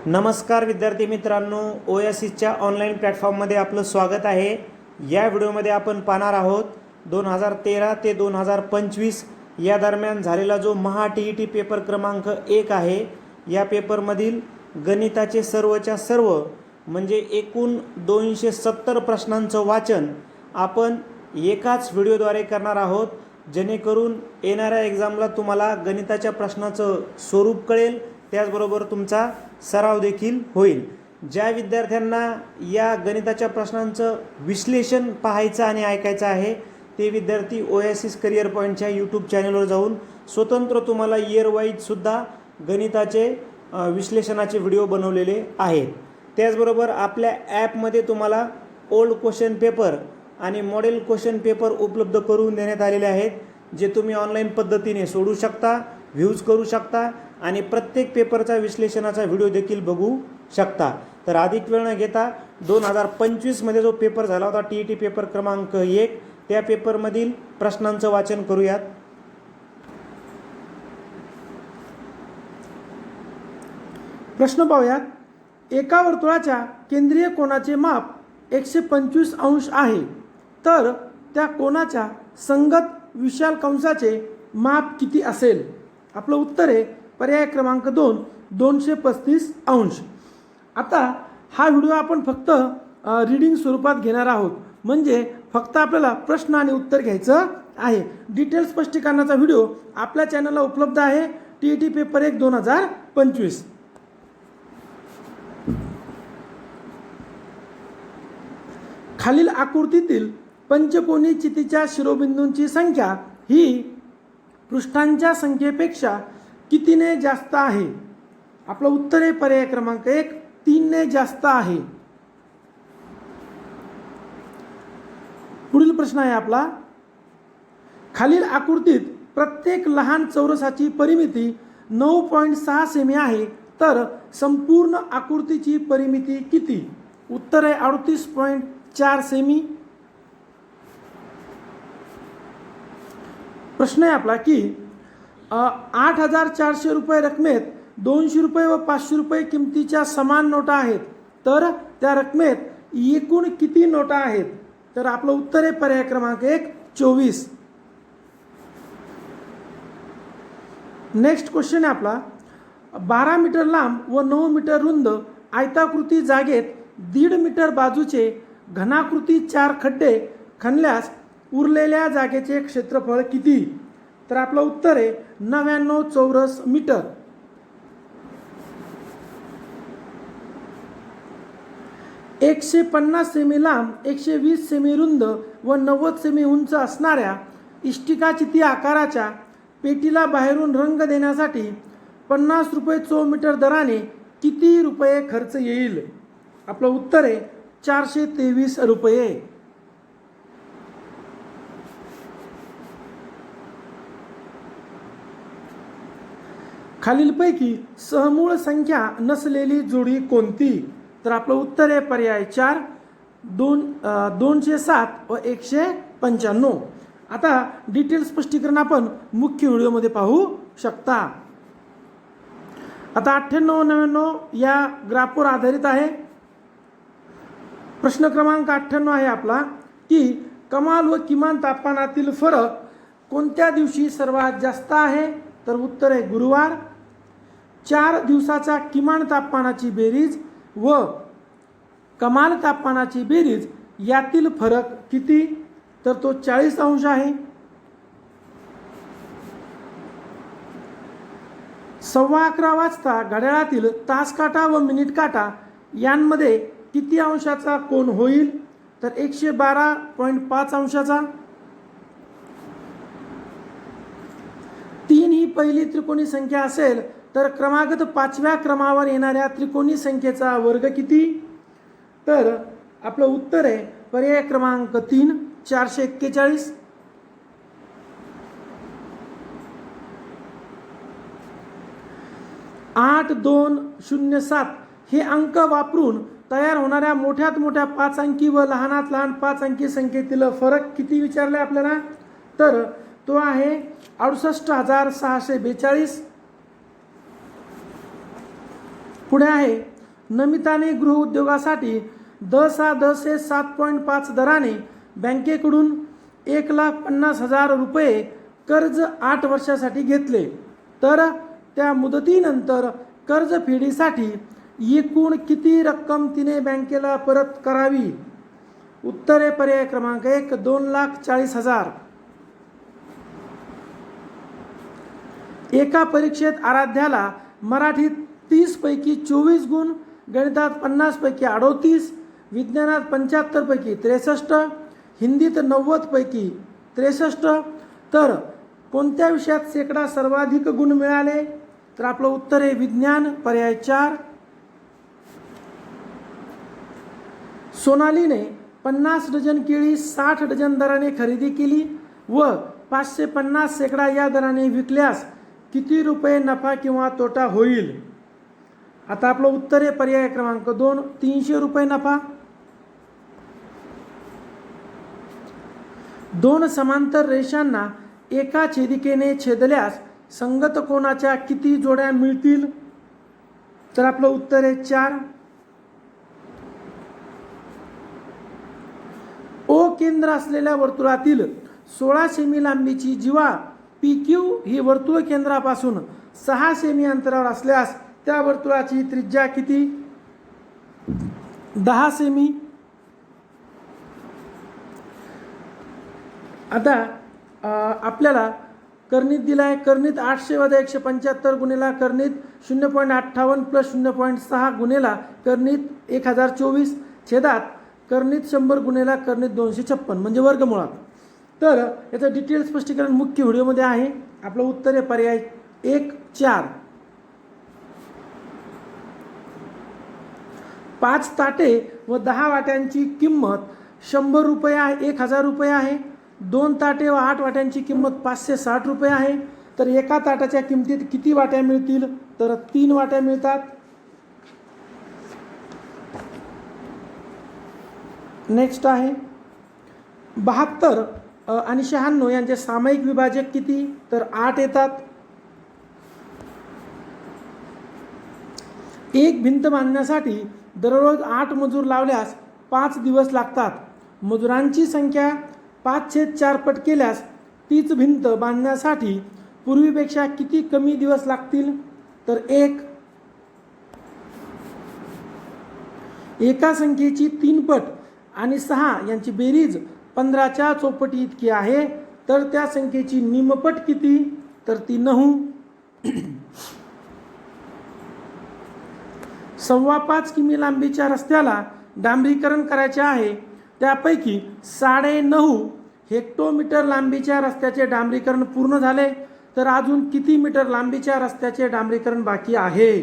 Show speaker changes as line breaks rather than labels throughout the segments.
नमस्कार विद्यार्थी मित्रांनो, OSISच्या ऑनलाईन प्लॅटफॉर्ममध्ये आपलं स्वागत आहे। या व्हिडिओमध्ये आपण पाहणार आहोत 2013 ते 2025 या दरम्यान झालेला जो महा TET पेपर क्रमांक 1 आहे, या पेपरमधील गणिताचे सर्वच्या सर्व म्हणजे एकूण 270 प्रश्नांचं वाचन आपण एकाच व्हिडिओद्वारे करणार आहोत, जेणेकरून येणाऱ्या एक्झामला तुम्हाला गणिताच्या प्रश्नाचं स्वरूप कळेल, त्याचबरोबर तुमचा सराव देखील होईल। ज्या विद्यार्थ्यांना या गणिताच्या प्रश्नांचं विश्लेषण पाहायचं आणि ऐकायचं आहे ते विद्यार्थी OSIS करियर पॉईंटच्या यूट्यूब चॅनलवर जाऊन स्वतंत्र तुम्हाला इयर वाईज सुद्धा गणिताचे विश्लेषणाचे व्हिडिओ बनवलेले आहेत। त्याचबरोबर आपल्या ॲपमध्ये तुम्हाला ओल्ड क्वेश्चन पेपर आणि मॉडेल क्वेश्चन पेपर उपलब्ध करून देण्यात आलेले आहेत, जे तुम्ही ऑनलाईन पद्धतीने सोडू शकता, व्ह्यूज करू शकता आणि प्रत्येक पेपरचा विश्लेषणाचा व्हिडिओ देखील बघू शकता। तर अधिक वेळ न घेता 2025 मध्ये जो पेपर झाला होता TET पेपर क्रमांक 1, त्या पेपरमधील प्रश्नांचं वाचन करूयात।
प्रश्न पाहूयात। एका वर्तुळाच्या केंद्रीय कोनाचे माप 125 अंश आहे, तर त्या कोनाच्या संगत विशाल कंसाचे माप किती असेल? आपलं उत्तर आहे पर्याय क्रमांक 2, 235 अंश। आता हा व्हिडिओ आपण फक्त रीडिंग स्वरूपात घेणार आहोत, म्हणजे फक्त आपल्याला प्रश्न आणि उत्तर घ्यायचं आहे। डिटेल स्पष्टीकरणाचा व्हिडिओ आपल्या चॅनलला उपलब्ध आहे, TET पेपर 1 2025। खालील आकृतीतील पंचकोनी चितीच्या शिरोबिंदूंची संख्या ही पृष्ठांच्या संख्येपेक्षा कितीने जास्त आहे? आपलं उत्तर आहे पर्याय क्रमांक 1, 3 ने जास्त आहे। पुढील प्रश्न आहे आपला, खालील आकृतीत प्रत्येक लहान चौरसाची परिमिती 9.6 सेमी आहे, तर संपूर्ण आकृतीची परिमिती किती? उत्तर आहे 38.4 सेमी। प्रश्न आहे आपला की 8,400 रुपये रकमेत 200 रुपये व 500 रुपये किमतीच्या समान नोटा आहेत, तर त्या रकमेत एकूण किती नोटा आहेत? तर आपलं उत्तर आहे पर्याय क्रमांक 1, 24। नेक्स्ट क्वेश्चन आहे आपला, 12 मीटर लांब व 9 मीटर रुंद आयताकृती जागेत 1.5 मीटर बाजूचे घनाकृती 4 खड्डे खणल्यास उरलेल्या जागेचे क्षेत्रफळ किती? तर आपलं उत्तर आहे 99 चौरस मीटर। एकशे 50 सेमी लांब, 120 सेमी रुंद व 90 सेमी उंच असणाऱ्या इष्टिका चिती आकाराच्या पेटीला बाहेरून रंग देण्यासाठी 50 रुपये चौमीटर दराने किती रुपये खर्च येईल? आपलं उत्तर आहे 423 रुपये। खालीलपैकी सहमूळ संख्या नसलेली जोडी कोणती? तर आपलं उत्तर आहे पर्याय 4, 207 व 195। आता डिटेल स्पष्टीकरण आपण मुख्य व्हिडिओमध्ये पाहू शकता। आता 98 99 या ग्राफवर आधारित आहे। प्रश्न क्रमांक 98 आहे आपला की कमाल व किमान तापमानातील फरक कोणत्या दिवशी सर्वात जास्त आहे? तर उत्तर आहे गुरुवार। 4 दिवसाच्या किमान तापमानाची बेरीज व कमाल तापमानाची बेरीज यातील फरक किती? तर तो 40 अंश आहे। 11:15 वाजता घड्याळातील तास काटा व मिनिट काटा यांमध्ये किती अंशाचा कोन होईल? तर 112.5 अंशाचा। 3 ही पहिली त्रिकोणी संख्या असेल तर क्रमागत 5व्या क्रमावर येणाऱ्या त्रिकोणी संख्येचा वर्ग किती? तर आपलं उत्तर आहे पर्याय क्रमांक 3, 441। 8207 हे अंक वापरून तयार होणाऱ्या मोठ्यात मोठ्या 5 अंकी व लहानात लहान 5 अंकी संख्येतील फरक किती विचारले आपल्याला? तर तो आहे 68,642। पुढे आहे नमिताने गृहउद्योगासाठी 10 हे 7.5 दराने बँकेकडून 1,50,000 रुपये कर्ज 8 वर्षासाठी घेतले, तर त्या मुदतीनंतर कर्जफेडीसाठी एकूण किती रक्कम तिने बँकेला परत करावी? उत्तरे पर्याय क्रमांक 1 2,40,000. एका परीक्षेत आराध्याला मराठीत 30 पैकी 24 गुण, गणितात 50 पैकी 38, विज्ञानात 75 पैकी 63, हिंदीत 90 पैकी 63, तर कोणत्या विषयात शेकडा सर्वाधिक गुण मिळाले? तर आपलं उत्तर आहे विज्ञान, पर्याय 4. सोनालीने 50 डझन केळी 60 डझन दराने खरेदी केली व 550 शेकडा या दराने विकल्यास किती रुपये नफा किंवा तोटा होईल? आता आपलं उत्तर आहे पर्याय क्रमांक 2 300 रुपये नफा. 2 समांतर रेषांना एका छेदिकेने छेदल्यास संगत कोनाच्या किती जोड्या मिळतील? तर आपलं उत्तर आहे 4. ओ केंद्र असलेल्या वर्तुळातील 16 सेमी लांबीची जीवा PQ ही वर्तुळ केंद्रापासून 6 सेमी अंतरावर असल्यास त्या वर्तुळाची त्रिज्या किती? 10 सेमी. आता आपल्याला कर्णित दिला आहे. कर्णित 800 + 175 गुणिला कर्णित 0.58 + 0.6 गुणिला कर्णित 1024 छेदात कर्णित 100 गुणिला कर्णित 256 म्हणजे वर्गमुळात. तर याचं डिटेल स्पष्टीकरण मुख्य व्हिडिओमध्ये आहे. आपलं उत्तर आहे पर्याय 1 4. 5 ताटे व 10 वाट्यांची किंमत 100 रुपये आहे, 1000 रुपये आहे. 2 ताटे व 8 वाट्यांची किंमत 560 रुपये आहे. तर एका ताटाच्या किमतीत किती वाट्या मिळतील? तर 3 वाट्या मिळतात. नेक्स्ट आहे 72 आणि 96 यांचे सामायिक विभाजक किती? तर 8 येतात. एक भिंत बांधण्यासाठी दररोज 8 मजूर लावल्यास 5 दिवस लागतात. मजुरांची संख्या 5/4 पट केल्यास तीच भिंत बांधण्यासाठी पूर्वीपेक्षा किती कमी दिवस लागतील? तर 1. एका संख्येची 3 पट आणि 6 यांची बेरीज 15च्या चौपटी इतकी आहे, तर त्या संख्येची निमपट किती? तर ती 9. 5.25 किमी लांबीच्या रस्त्याला डांबरीकरण करायचे आहे. त्यापैकी 9.5 हेक्टोमीटर लांबीच्या रस्त्याचे डांबरीकरण पूर्ण झाले, तर अजून किती मीटर लांबीच्या रस्त्याचे डांबरीकरण बाकी आहे?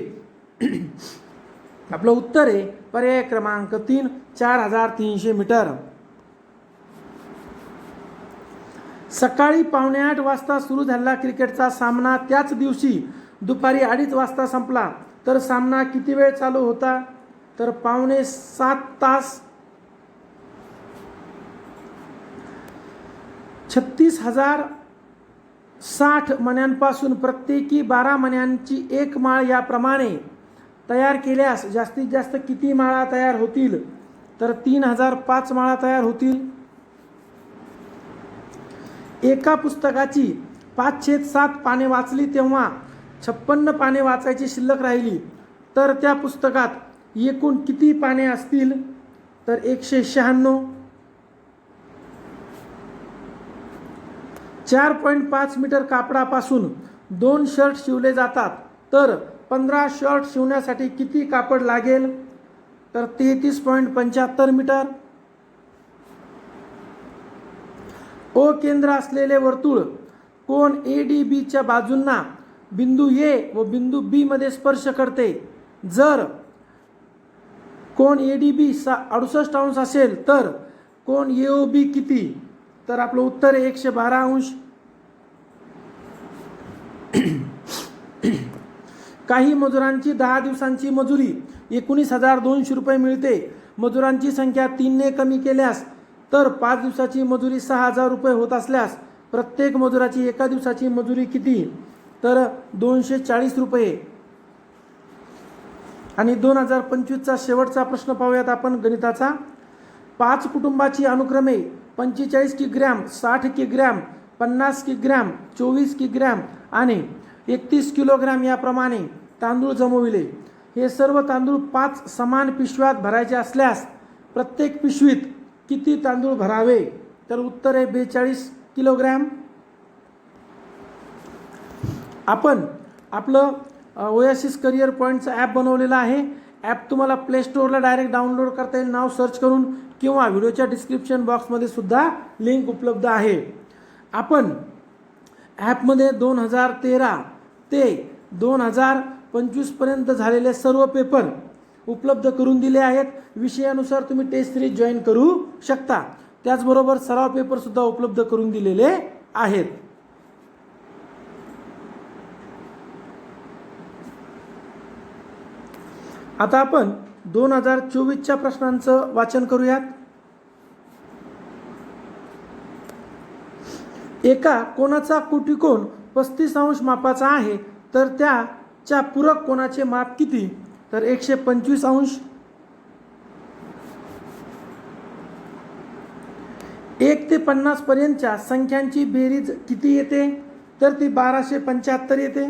आपलं उत्तर आहे पर्याय क्रमांक 3 4300 मीटर. सकाळी 7:45 वाजता सुरू झालेला क्रिकेटचा सामना त्याच दिवशी दुपारी 2:30 वाजता संपला, तर सामना किती वेळ चालू होता? तर 6.25 तास. 36,060 मण्यांपासून प्रत्येकी 12 मण्यांची एक माळ याप्रमाणे तयार केल्यास जास्तीत जास्त किती माळा तयार होतील? तर 3005 माळा तयार होतील. एका पुस्तकाची 5/7 पाने वाचली तेव्हा 56 पाने वाचायची शिल्लक राहिली, तर त्या पुस्तकात एकूण किती पाने असतील? तर 196. 4.5 मीटर कापडापासून 2 शर्ट शिवले जातात, तर 15 शर्ट शिवण्यासाठी किती कापड लागेल? तर 33.75 मीटर. ओ केंद्र असलेले वर्तुळ कोण ADBच्या बाजूंना बिंदू A व बिंदू B मध्ये स्पर्श करते? जर कोण ADB 68 अंश असेल तर कोण AOB किती? तर आपलं उत्तर आहे 112 अंश. काही मजुरांची 10 दिवसांची मजुरी 19,200 रुपये मिळते. मजुरांची संख्या 3 ने कमी केल्यास तर 5 दिवसाची मजुरी 6,000 रुपये होत असल्यास प्रत्येक मजुराची एका दिवसाची मजुरी किती? तर 240 रुपये. आणि 2025चा शेवटचा प्रश्न पाहूयात आपण गणिताचा. 5 कुटुंबाची अनुक्रमे 45 किग्रॅम, 60 किग्रॅम, 50 किग्रॅम, 24 किग्रॅम आणि 31 किलोग्रॅम याप्रमाणे तांदूळ जमविले. हे सर्व तांदूळ 5 समान पिशव्यात भरायचे असल्यास प्रत्येक पिशवीत किती तांदूळ भरावे? तर उत्तर आहे 42 किलोग्रॅम. आपण आपलं ओएसिस करिअर पॉईंटचं ॲप बनवलेलं आहे. ॲप तुम्हाला प्ले स्टोअरला डायरेक्ट डाउनलोड करता येईल नाव सर्च करून, किंवा व्हिडिओच्या डिस्क्रिप्शन बॉक्समध्ये सुद्धा लिंक उपलब्ध आहे. आपण ॲपमध्ये 2013 ते 2025पर्यंत झालेले सर्व पेपर उपलब्ध करून दिले आहेत. विषयानुसार तुम्ही टेस्ट सिरीज जॉईन करू शकता. त्याचबरोबर सराव पेपरसुद्धा उपलब्ध करून दिलेले आहेत. आता आपण 2024च्या प्रश्नांचं वाचन करूयात. एका कोनाचा कोटिकोन 35 अंश मापाचा आहे, तर त्याच्या पूरक कोनाचे माप किती? तर 125 अंश. 1 ते 50 पर्यंतच्या संख्यांची बेरीज किती येते? तर ती 1275 येते.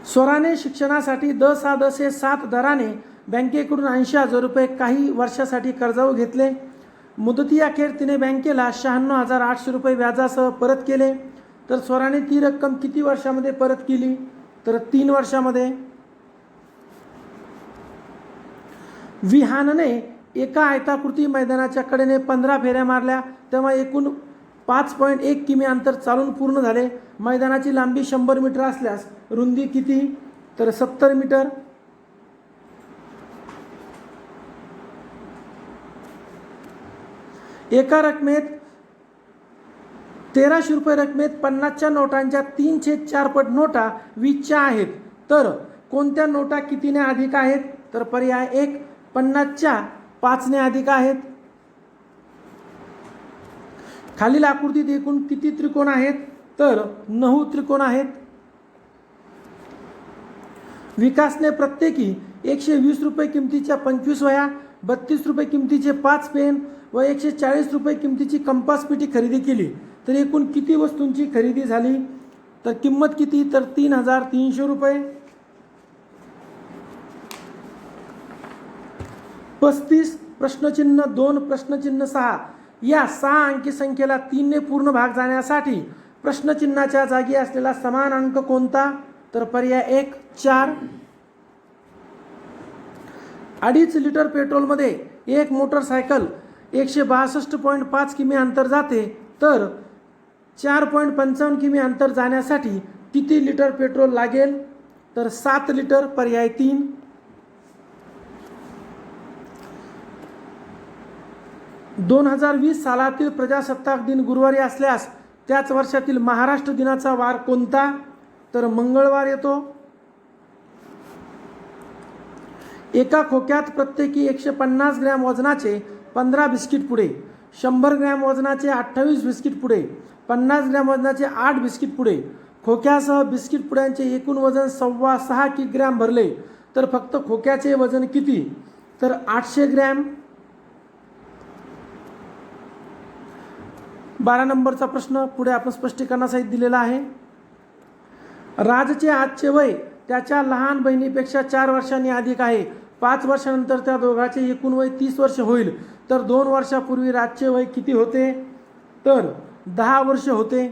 स्वराने शिक्षणासाठी 10 हे 7 दराने बँकेकडून 80,000 रुपये काही वर्षासाठी कर्जावर घेतले. मुदतीअखेर तिने बँकेला 96,800 रुपये व्याजासह परत केले. तर स्वराने ती रक्कम किती वर्षामध्ये परत केली? तर 3 वर्षामध्ये. विहानने एका आयताकृती मैदानाच्या कडेने 15 फेऱ्या मारल्या, तेव्हा एकूण 5.1 किमी अंतर चालून पूर्ण झाले. मैदानाची लांबी 100 मीटर असल्यास रुंदी किती? तर 70 मीटर. एका रकमेत 1300 रुपये रकमेत 50च्या नोटांच्या 3/4 पट नोटा 20च्या आहेत, तर कोणत्या नोटा कितीने अधिक आहेत? तर पर्याय 1, 50च्या 5ने अधिक आहेत. खालील आकृतीत एकूण किती त्रिकोण आहेत? तर 9 त्रिकोण आहेत. विकासने प्रत्येकी 120 रुपये किमतीच्या 25 वह्या, 32 रुपये किमतीचे 5 पेन व 140 रुपये किमतीची कंपास पेटी खरेदी केली. तर एकूण किती वस्तूंची खरेदी झाली? तर किंमत किती? तर 3,300 रुपये. 35 प्रश्नचिन्ह 2 प्रश्नचिन्ह 6 या 6 अंकी संख्येला 3 ने पूर्ण भाग जाण्यासाठी प्रश्नचिन्हाच्या जागी असलेला समान अंक कोणता? तर पर्याय 1, 4. 2.5 लिटर पेट्रोलमध्ये एक मोटरसायकल 162.5 किमी अंतर जाते, तर 4.55 किमी अंतर जाण्यासाठी किती लिटर पेट्रोल लागेल? तर 7 लिटर. पर्याय 3. दोन 2020 सालातील प्रजासत्ताक दिन गुरुवारी असल्यास त्याच वर्षातील महाराष्ट्र दिनाचा वार कोणता? तर मंगळवार येतो. एका खोक्यात प्रत्येकी 150 ग्रॅम वजनाचे 15 बिस्किट पुडे, 100 ग्रॅम वजनाचे 28 बिस्किट पुडे, 50 ग्रॅम वजनाचे 8 बिस्किट पुडे, खोक्यासह बिस्किट पुड्यांचे एकूण वजन 6.25 किग्रॅम भरले, तर फक्त खोक्याचे वजन किती? तर 800 ग्रॅम. 12 नंबरचा प्रश्न पुढे आपण स्पष्टीकरणासहित दिलेला आहे. राजचे आजचे वय त्याच्या लहान बहिणीपेक्षा 4 वर्षांनी अधिक आहे. 5 वर्षानंतर त्या दोघांचे एकूण वय 30 वर्ष होईल. तर 2 वर्षापूर्वी राजचे वय किती होते? तर 10 वर्ष होते.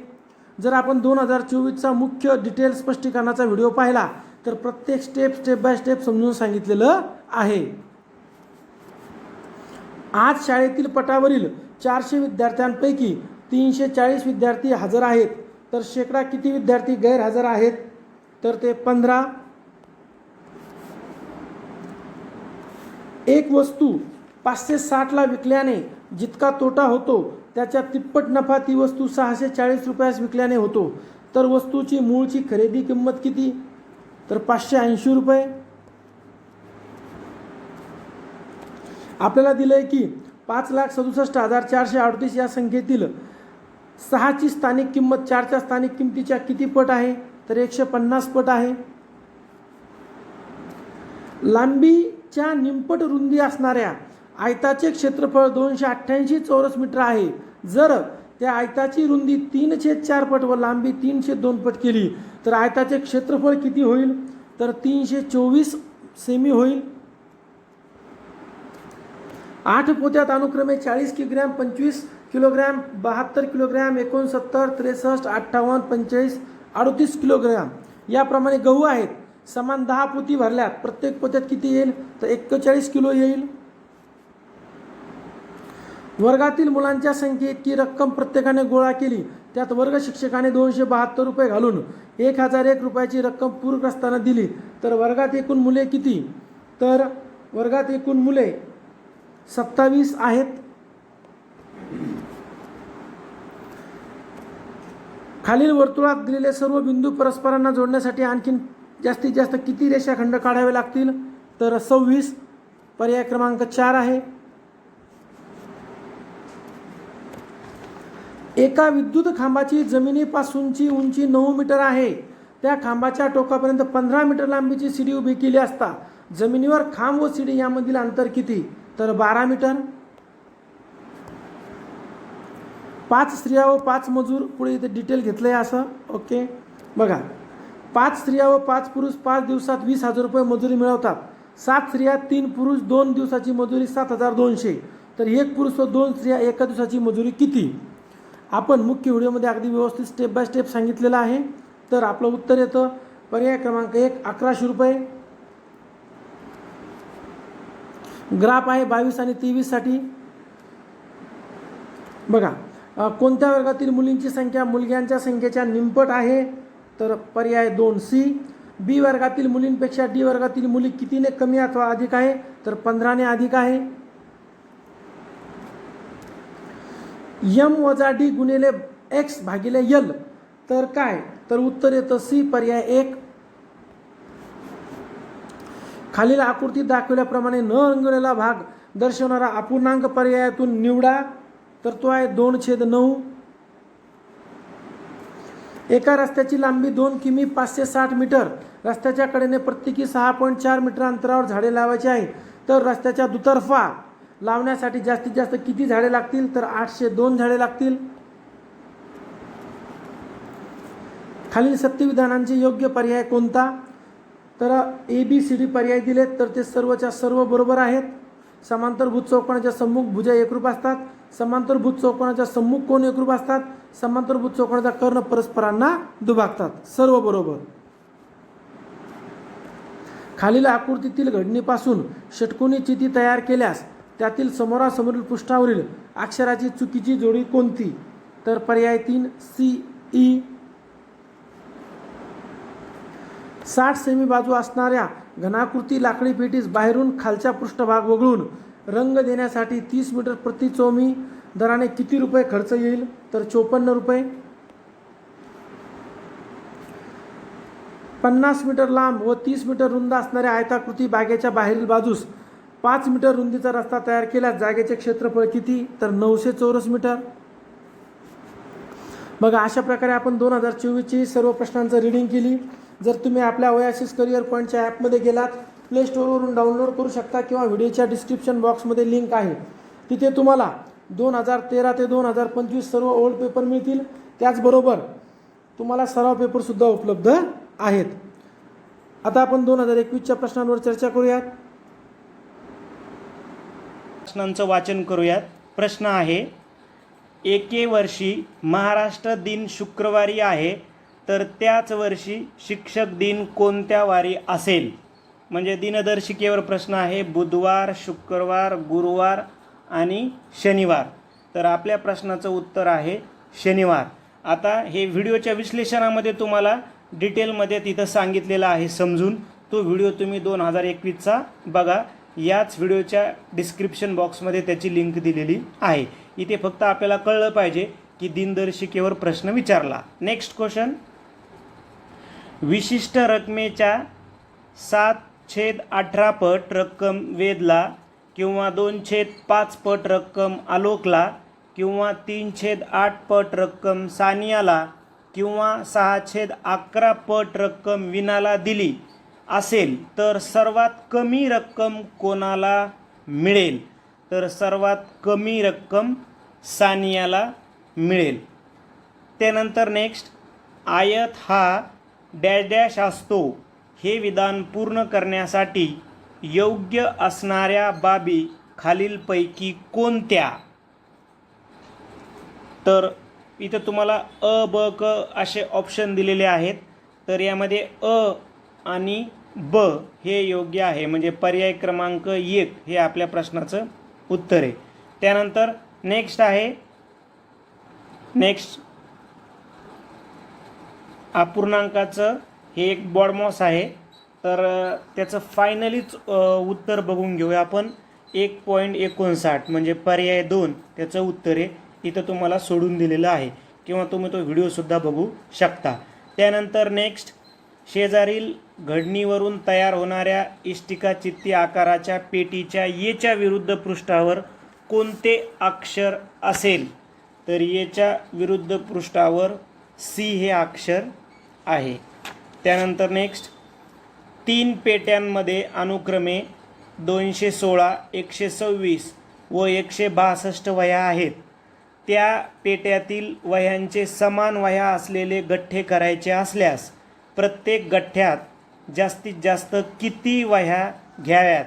जर आपण 2024चा मुख्य डिटेल स्पष्टीकरणाचा व्हिडिओ पाहिला तर प्रत्येक स्टेप बाय स्टेप समजून सांगितलेलं आहे. आज शाळेतील पटावरील 400 विद्यार्थ्यांपैकी 340 विद्यार्थी हजर आहेत, तर शेकडा किती विद्यार्थी गैरहजर आहेत? तर ते 15. एक वस्तू 560ला विकल्याने जितका तोटा होतो त्याच्या तिप्पट नफा ती वस्तू 640 रुपयास विकल्याने होतो. तर वस्तूची मूळची खरेदी किंमत किती? तर 580 रुपये. आपल्याला दिलंय की 5,67,438 या संख्येतील 6ची स्थानिक किंमत 4च्या स्थानिक किमतीच्या किती पट आहे? तर 150 पट आहे. लांबीच्या निमपट रुंदी असणाऱ्या आयताचे क्षेत्रफळ 288 चौरस मीटर आहे. जर त्या आयताची रुंदी 3/4 पट व लांबी 3/2 पट केली तर आयताचे क्षेत्रफळ किती होईल? तर 324 सेमी होईल. 8 पोत्यात अनुक्रमे 40 किलोग्रॅम, 25 किलोग्रॅम, 72 किलोग्रॅम, 69, 63, 58, 45, 38 किलोग्रॅम याप्रमाणे गहू आहेत. समान 10 पोती भरल्यात. प्रत्येक पोत्यात किती येईल? तर 41 किलो येईल. वर्गातील मुलांच्या संख्येइतकी रक्कम प्रत्येकाने गोळा केली. त्यात वर्ग शिक्षकाने 272 रुपये घालून 1001 रुपयाची रक्कम पूरग्रस्तांना दिली. तर वर्गात एकूण मुले किती? तर वर्गात एकूण मुले 27 आहेत. खालील वर्तुळात दिलेले सर्व बिंदू परस्परांना जोडण्यासाठी आणखीन जास्तीत जास्त किती रेषाखंड काढावे लागतील? तर 26. पर्याय क्रमांक 4 आहे. एका विद्युत खांबाची जमिनीपासूनची उंची 9 मीटर आहे. त्या खांबाच्या टोकापर्यंत 15 मीटर लांबीची शिडी उभी केली असता जमिनीवर खांब व शिडी यामधील अंतर किती? तर 12 मीटर. 5 स्त्रिया व 5 मजूर, पुढे इथे डिटेल घेतलंय असं. ओके, बघा, 5 स्त्रिया व 5 पुरुष 5 दिवसात 20,000 रुपये मजुरी मिळवतात. 7 स्त्रिया 3 पुरुष 2 दिवसाची मजुरी 7,200. तर 1 पुरुष व 2 स्त्रिया एका दिवसाची मजुरी किती? आपण मुख्य व्हिडिओमध्ये अगदी व्यवस्थित स्टेप बाय स्टेप सांगितलेलं आहे. तर आपलं उत्तर येतं पर्याय क्रमांक 1, 1100 रुपये. ग्राफ आहे 22 आणि 23 साठी. बघा, कोणत्या वर्गातील मुलींची संख्या मुलग्यांच्या संख्येच्या निमपट आहे? तर पर्याय 2C. बी वर्गातील मुलींपेक्षा डी वर्गातील मुली कितीने कमी अथवा अधिक आहे? तर 15 ने अधिक आहे. m वजा d गुणिले x भागिले l तर काय? तर उत्तर येतं C, पर्याय 1. खालील आकृतीत दाखवल्याप्रमाणे न रंगवलेला भाग दर्शवणारा अपूर्णांक पर्यायातून निवडा. तर तो आहे 2/9. एका रस्त्याची लांबी 2 किमी 560 मीटर. रस्त्याच्या कडेने प्रत्येकी 6.4 मीटर अंतरावर झाडे लावायची आहे. तर रस्त्याच्या दुतर्फा लावण्यासाठी जास्तीत जास्त किती झाडे लागतील? तर 802 झाडे लागतील. खालील सत्य विधानांचे योग्य पर्याय कोणता? तर ABCD पर्याय दिलेत तर ते सर्वच्या सर्व बरोबर आहेत. समांतरभुज चौकोनाच्या सम्मुख भुजा एकरूप असतात. समांतरभुज चौकोनाच्या सम्मुख कोन एकरूप असतात. समांतरभुज चौकोनाचा कर्ण परस्परांना दुभागतात. सर्व बरोबर. खालील आकृतीतील घडणीपासून षटकोनी चिती तयार केल्यास त्यातील समोरासमोरील पृष्ठावरील अक्षराची चुकीची जोडी कोणती? तर पर्याय 3 CE. 60 सेमी बाजू असणाऱ्या घनाकृती लाकडी पेटीस बाहेरून खालचा पृष्ठभाग वगळून रंग देण्यासाठी 30 मीटर प्रति चौमी दराने किती रुपये खर्च येईल? तर 54 रुपये. 50 मीटर लांब व 30 मीटर रुंद असणाऱ्या आयताकृती बागेच्या बाहेरील बाजूस 5 मीटर रुंदीचा रस्ता तयार केल्यास जागेचे क्षेत्रफळ किती? तर 900 चौरस मीटर. बघा, अशा प्रकारे आपण 2024ची सर्व प्रश्नांचं रीडिंग केली. जर तुम्ही आपल्या ओएसिस करिअर पॉईंटच्या ॲपमध्ये गेलात, प्ले स्टोअरवरून डाउनलोड करू शकता किंवा व्हिडिओच्या डिस्क्रिप्शन बॉक्समध्ये लिंक आहे. तिथे तुम्हाला 2013 ते 2025 सर्व ओल्ड पेपर मिळतील. त्याचबरोबर तुम्हाला सराव पेपरसुद्धा उपलब्ध आहेत. आता आपण 2021च्या प्रश्नांवर चर्चा करूयात.
प्रश्नांचं वाचन करूयात. प्रश्न आहे, एके वर्षी महाराष्ट्र दिन शुक्रवारी आहे तर त्याच वर्षी शिक्षक दिन कोणत्या वारी असेल? म्हणजे दिनदर्शिकेवर प्रश्न आहे. बुधवार, शुक्रवार, गुरुवार आणि शनिवार. तर आपल्या प्रश्नाचं उत्तर आहे शनिवार. आता हे व्हिडिओच्या विश्लेषणामध्ये तुम्हाला डिटेलमध्ये तिथं सांगितलेलं आहे समजून. तो व्हिडिओ तुम्ही 2021चा बघा. याच व्हिडिओच्या डिस्क्रिप्शन बॉक्समध्ये त्याची लिंक दिलेली आहे. इथे फक्त आपल्याला कळलं पाहिजे की दिनदर्शिकेवर प्रश्न विचारला. नेक्स्ट क्वेश्चन, विशिष्ट रकमेच्या 7/18 पट रक्कम वेदला किंवा 2/5 पट रक्कम आलोकला किंवा 3/8 पट रक्कम सानियाला किंवा 6/11 पट रक्कम विनाला दिली असेल तर सर्वात कमी रक्कम कोणाला मिळेल? तर सर्वात कमी रक्कम सानियाला मिळेल. त्यानंतर नेक्स्ट, आयत हा डॅश डॅश असतो हे विधान पूर्ण करण्यासाठी योग्य असणाऱ्या बाबी खालीलपैकी कोणत्या? तर इथं तुम्हाला अ, ब, क असे ऑप्शन दिलेले आहेत. तर यामध्ये अ आणि ब हे योग्य आहे, म्हणजे पर्याय क्रमांक 1 हे आपल्या प्रश्नाचं उत्तर आहे. त्यानंतर नेक्स्ट आहे, नेक्स्ट अपूर्णांकाचं हे एक बॉडमॉस आहे. तर त्याचं फायनलीच उत्तर बघून घेऊया आपण. 1.59 म्हणजे पर्याय 2 त्याचं उत्तर आहे. इथं तुम्हाला सोडून दिलेलं आहे किंवा तुम्ही तो व्हिडिओसुद्धा बघू शकता. त्यानंतर नेक्स्ट, शेजारील घडणीवरून तयार होणाऱ्या इष्टिका चित्ती आकाराच्या पेटीच्या येच्या विरुद्ध पृष्ठावर कोणते अक्षर असेल? तर येच्या विरुद्ध पृष्ठावर सी हे अक्षर आहे. त्यानंतर नेक्स्ट, 3 पेट्यांमध्ये अनुक्रमे 216, 126 व 162 वह्या आहेत. त्या पेट्यातील वह्यांचे समान वह्या असलेले गठ्ठे करायचे असल्यास प्रत्येक गठ्ठ्यात जास्तीत जास्त किती वह्या घ्याव्यात?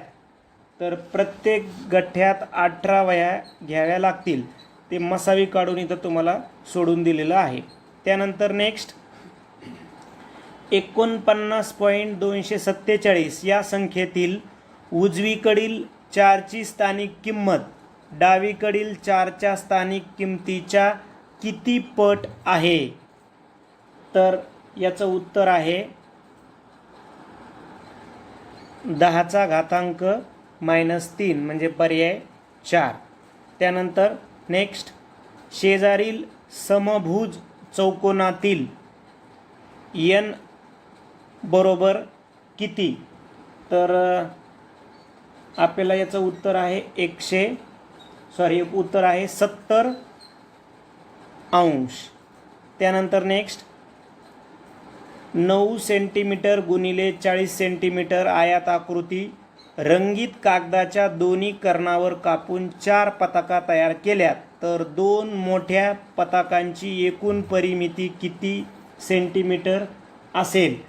तर प्रत्येक गठ्ठ्यात 18 वह्या घ्याव्या लागतील. ते मसावी काढून इथं तुम्हाला सोडून दिलेलं आहे. त्यानंतर नेक्स्ट, 49.247 या संख्येतील उजवीकडील 4ची स्थानिक किंमत डावीकडील 4च्या स्थानिक किंमतीच्या किती पट आहे? तर याचं उत्तर आहे 10⁻³ म्हणजे पर्याय 4. त्यानंतर नेक्स्ट, शेजारील समभुज चौकोनातील n बरोबर किती? तर आपल्याला याचं उत्तर आहे 70 अंश. त्यानंतर नेक्स्ट, 9 सेंटीमीटर गुणिले 40 सेंटीमीटर आयताकृती रंगीत कागदाच्या दोन्ही कर्णावर कापून 4 पताका तयार केल्यात तर 2 मोठ्या पताकांची एकूण परिमिती किती सेंटीमीटर असेल?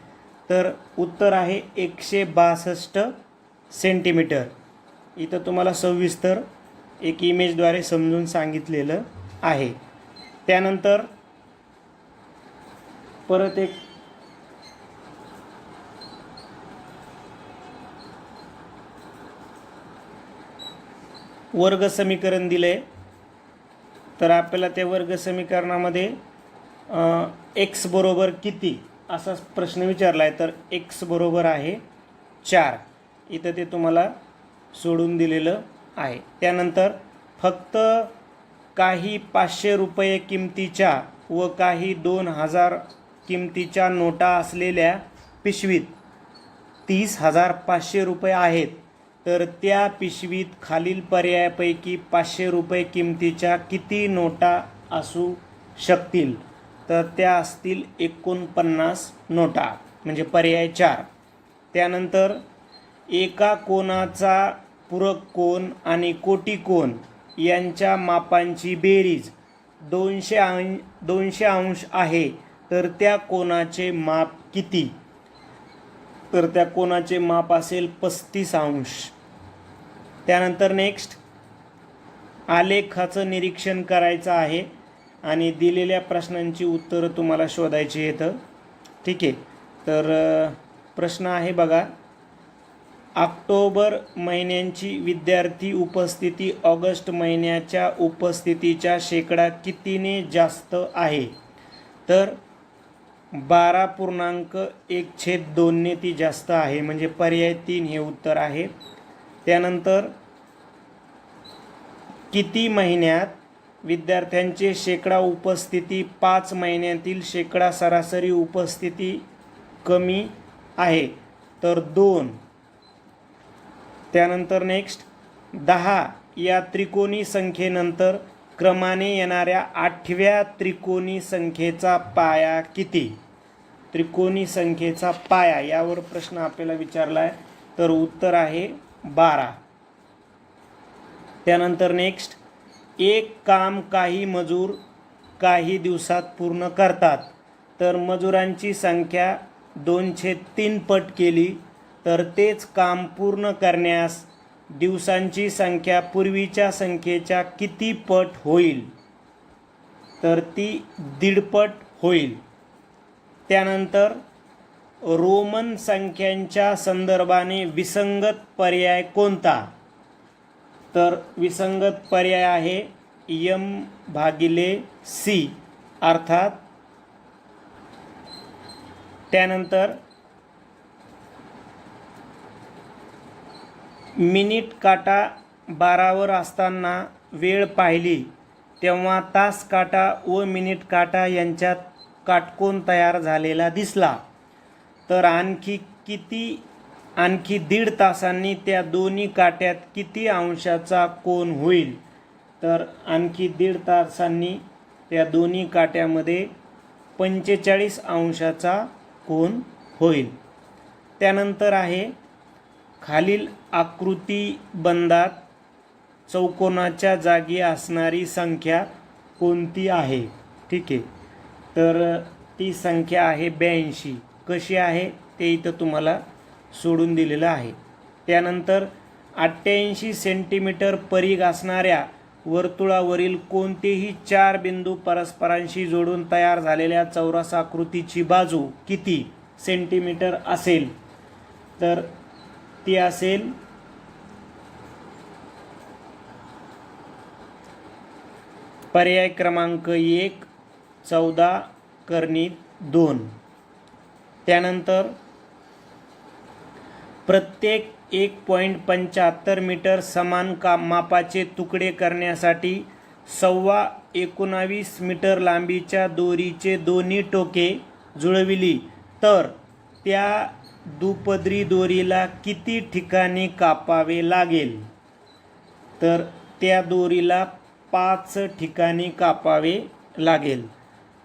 तर उत्तर आहे 162 सेंटीमीटर. इथं तुम्हाला सविस्तर एक इमेजद्वारे समजून सांगितलेलं आहे. त्यानंतर परत एक वर्ग समीकरण दिले. तर आपल्याला त्या वर्ग समीकरणामध्ये x बरोबर किती असा प्रश्न विचारला आहे. तर x बरोबर आहे 4. इथं ते तुम्हाला सोडून दिलेलं आहे. त्यानंतर फक्त काही 500 रुपये किमतीच्या व काही 2000 किमतीच्या नोटा असलेल्या पिशवीत 30,500 रुपये आहेत. तर त्या पिशवीत खालील पर्यायापैकी 500 रुपये किमतीच्या किती नोटा असू शकतील? तर त्या असतील 49 नोटा म्हणजे पर्याय 4. त्यानंतर एका कोनाचा पूरक कोन आणि कोटी कोन यांच्या मापांची बेरीज 200 अंश आहे. तर त्या कोनाचे माप किती? तर त्या कोनाचे माप असेल 35 अंश. त्यानंतर नेक्स्ट, आलेखाचं निरीक्षण करायचं आहे आणि दिलेल्या प्रश्नांची उत्तरं तुम्हाला शोधायची आहेत. ठीक आहे. तर प्रश्न आहे बघा, ऑक्टोबर महिन्यांची विद्यार्थी उपस्थिती ऑगस्ट महिन्याच्या उपस्थितीच्या शेकडा कितीने जास्त आहे? तर 12.1/2 ने ती जास्त आहे म्हणजे पर्याय 3 हे उत्तर आहे. त्यानंतर किती महिन्यात विद्यार्थ्यांचे शेकडा उपस्थिती 5 महिन्यातील शेकडा सरासरी उपस्थिती कमी आहे? तर 2. त्यानंतर नेक्स्ट, 10 या त्रिकोणी संख्येनंतर क्रमाने येणाऱ्या 8व्या त्रिकोणी संख्येचा पाया किती? त्रिकोणी संख्येचा पाया यावर प्रश्न आपल्याला विचारला आहे, तर उत्तर आहे 12. त्यानंतर नेक्स्ट, एक काम काही मजूर काही दिवसात पूर्ण करतात, तर मजुरांची संख्या 2/3 पट केली तर तेच काम पूर्ण करण्यास दिवसांची संख्या पूर्वीच्या संख्येच्या किती पट होईल? तर ती 1.5 पट होईल. त्यानंतर रोमन संख्यांच्या संदर्भाने विसंगत पर्याय कोणता? तर विसंगत पर्याय आहे m/c अर्थात. त्यानंतर मिनिट काटा 12वर असताना वेळ पाहिली तेव्हा तास काटा व मिनिट काटा यांच्यात काटकोन तयार झालेला दिसला, तर आणखी 1.5 तासांनी त्या दोन्ही काट्यात किती अंशाचा कोन होईल? तर आणखी 1.5 तासांनी त्या दोन्ही काट्यामध्ये 45 अंशाचा कोन होईल. त्यानंतर आहे खालील आकृतिबंधात चौकोनाच्या जागी असणारी संख्या कोणती आहे? ठीक आहे, तर ती संख्या आहे 82. कशी आहे ते इथं तुम्हाला सोडून दिलेलं आहे. त्यानंतर 88 सेंटीमीटर परिघ असणाऱ्या वर्तुळावरील कोणतेही 4 बिंदू परस्परांशी जोडून तयार झालेल्या चौरस आकृतीची बाजू किती सेंटीमीटर असेल? तर ती असेल पर्याय क्रमांक 1 14/2. त्यानंतर प्रत्येक 1.75 मीटर समान मापाचे तुकडे करण्यासाठी 19.25 मीटर लांबीच्या दोरीचे दोन्ही टोके जुळविली तर त्या दुपदरी दोरीला किती ठिकाणी कापावे लागेल? तर त्या दोरीला 5 ठिकाणी कापावे लागेल.